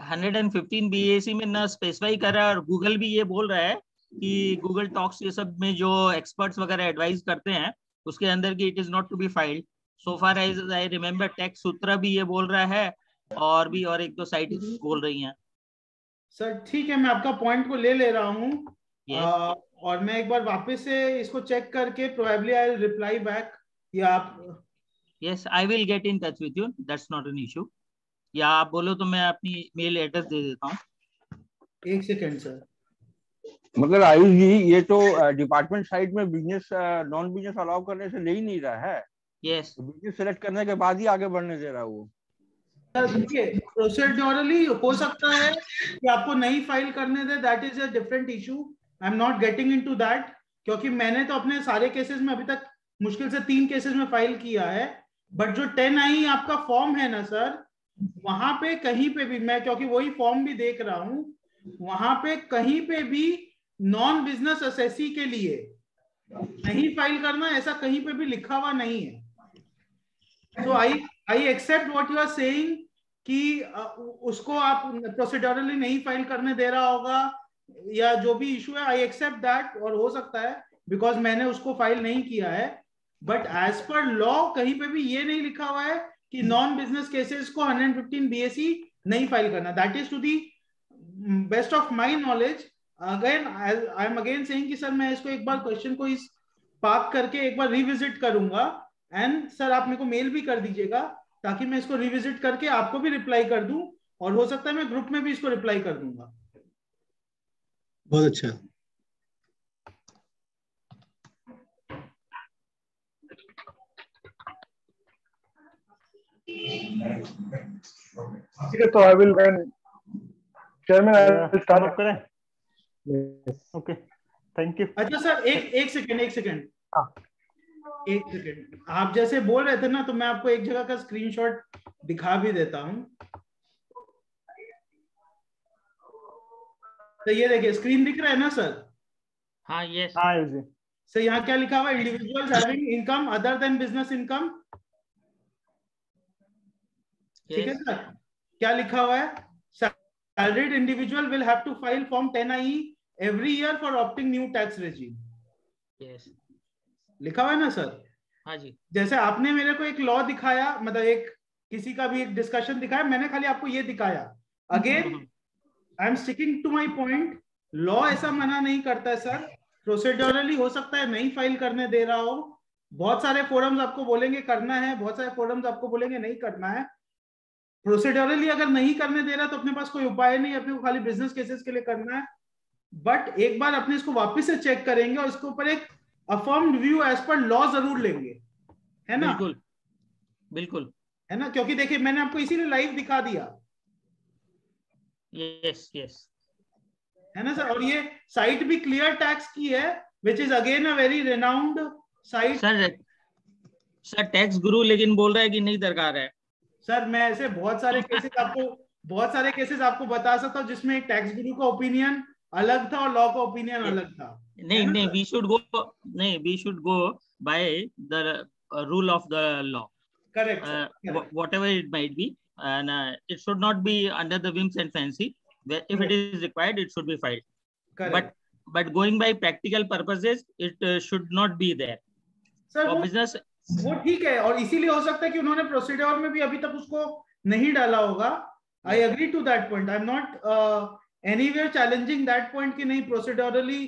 115 BAC में न स्पेसिफाई करा, और गूगल भी ये बोल रहा है कि गूगल टॉक्स ये सब में जो एक्सपर्ट्स वगैरह एडवाइस करते हैं उसके अंदर की it is not to be filed so far as I remember. Tax Sutra भी ये बोल रहा है, और भी और 1-2 साइट बोल रही हैं। सर ठीक है, मैं आपका पॉइंट को ले रहा हूँ, और मैं एक बार वापस से इसको चेक करके probably I will reply back, या आप। Yes, I will get in touch with you, that's not an issue. या आप बोलो तो मैं अपनी मेल एड्रेस दे देता हूँ। 1 सेकंड सर। मतलब आयुष जी, ये तो डिपार्टमेंट साइड में बिजनेस नॉन बिजनेस अलाउ करने से ले ही नहीं रहा है। यस, बिजनेस सेलेक्ट करने के बाद ही आगे बढ़ने दे रहा है वो। सर देखिए, प्रोसीड्यूरली हो सकता है कि आपको नहीं फाइल करने दे, that is a different issue. I am not getting into that, क्योंकि मैंने तो अपने सारे केसेस में अभी तक मुश्किल से 3 केसेस में फाइल किया है। बट जो 10I आपका फॉर्म है ना सर, वहां पे कहीं पे भी मैं, क्योंकि वही फॉर्म भी देख रहा हूं, वहां पे कहीं पे भी नॉन बिजनेस असेसी के लिए नहीं फाइल करना ऐसा कहीं पे भी लिखा हुआ नहीं है. So I accept what you are saying कि उसको आप प्रोसीड्यूरली नहीं फाइल करने दे रहा होगा या जो भी इशू है, आई एक्सेप्ट दैट, और हो सकता है बिकॉज मैंने उसको फाइल नहीं किया है. बट एज पर लॉ कहीं पे भी ये नहीं लिखा हुआ है कि नॉन बिजनेस केसेस को 115 BSE नहीं फाइल करना. That is to the best of my knowledge. Again I am again saying कि सर मैं इसको एक बार क्वेश्चन को इस पार्क करके एक बार रिविजिट करूंगा, एंड सर आप मेरे को मेल भी कर दीजिएगा ताकि मैं इसको रिविजिट करके आपको भी रिप्लाई कर दूं, और हो सकता है मैं ग्रुप में भी इसको रिप्लाई कर दूंगा. बहुत अच्छा. ठीक है, तो I will chairman I will start करें. Okay, thank you. अच्छा सर एक सेकंड. आप जैसे बोल रहे थे ना, तो मैं आपको एक जगह का स्क्रीनशॉट दिखा भी देता हूं. तो ये देखिए, स्क्रीन दिख रहा है ना सर? हाँ, यस. सर यहाँ क्या लिखा हुआ है? Individuals having income other than business income. ठीक है सर, क्या लिखा हुआ है? Salaried individual will have to file form 10IE every year for opting new tax regime. Yes. लिखा हुआ है ना सर? हाँ जी. जैसे आपने मेरे को एक लॉ दिखाया, मतलब एक किसी का भी एक डिस्कशन दिखाया, मैंने खाली आपको ये दिखाया. Again I am sticking to my point. Law ऐसा मना नहीं करता है सर. प्रोसीड्यूरली हो सकता है नहीं फाइल करने दे रहा हो. बहुत सारे फोरम्स आपको बोलेंगे करना है, बहुत सारे फोरम्स आपको बोलेंगे नहीं करना है. प्रोसीड्यूरली अगर नहीं करने दे रहा तो अपने पास कोई उपाय नहीं, अपने को खाली बिजनेस केसेस के लिए करना है. बट एक बार अपने इसको वापस से चेक करेंगे और इसके ऊपर एक affirmed view as per law जरूर लेंगे, है ना? बिल्कुल है ना, क्योंकि देखिए मैंने आपको इसीलिए लाइव दिखा दिया. यस है ना सर? और ये साइट भी क्लियर टैक्स की है, which is again a very renowned site. Sir tax गुरु लेकिन बोल रहा है कि नहीं दरकार है. सर मैं ऐसे बहुत सारे केसेस आपको बता सकता हूँ जिसमें एक टैक्स गुरु का ओपिनियन अलग था और लॉ का ओपिनियन अलग था. नहीं, we should go by the rule of the law. Correct. Whatever it might be, and it should not be under the whims and fancy. If it is required, it should be filed. Correct. But going by practical purposes, it should not be there. Sir, for business. वो ठीक है, और इसीलिए हो सकता है कि उन्होंने प्रोसीड्योर में भी अभी तक उसको नहीं डाला होगा. I agree to that point. I am not anywhere challenging that point कि नहीं प्रोसीड्योरली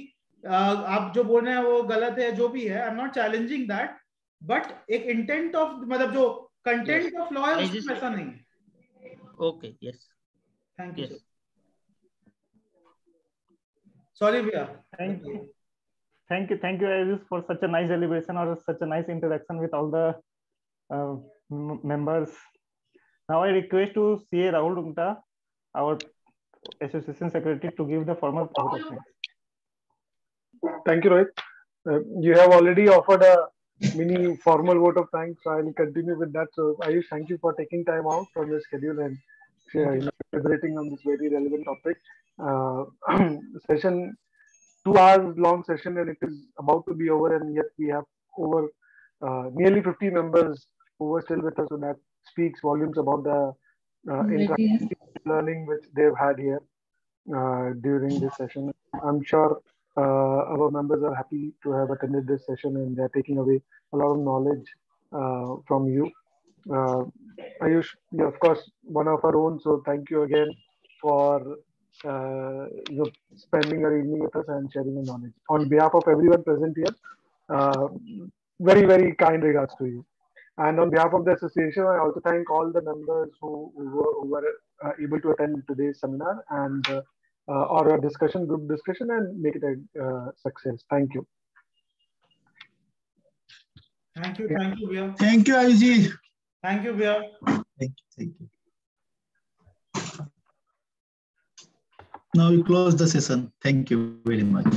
आप जो बोल रहे हैं वो गलत है, जो भी है. I am not challenging that, but एक इंटेंट ऑफ, मतलब जो कंटेंट ऑफ लॉ है उसमें ऐसा नहीं है. Okay, yes, thank you. Sorry भैया. Thank you, Aziz, for such a nice deliberation or such a nice interaction with all the members. Now I request to CA Rahul Rungta, our association secretary, to give the formal vote of thanks. Thank you, Rohit. You have already offered a mini formal vote of thanks, so I will continue with that. So Ayush, thank you for taking time out from your schedule and deliberating on this very relevant topic. Session 2 hours long session, and it is about to be over, and yet we have over nearly 50 members who were still with us. So that speaks volumes about the interactive learning which they've had here during this session. I'm sure our members are happy to have attended this session, and they're taking away a lot of knowledge from you. Ayush, you're of course one of our own, so thank you again for spending your evening with us and sharing your knowledge. On behalf of everyone present here, very, very kind regards to you. And on behalf of the association, I also thank all the members who were able to attend today's seminar and or a group discussion, and make it a success. Thank you. Thank you, Bhaiya. Thank you, Ayush. Thank you, Bhaiya. Thank you. Now we close the session. Thank you very much.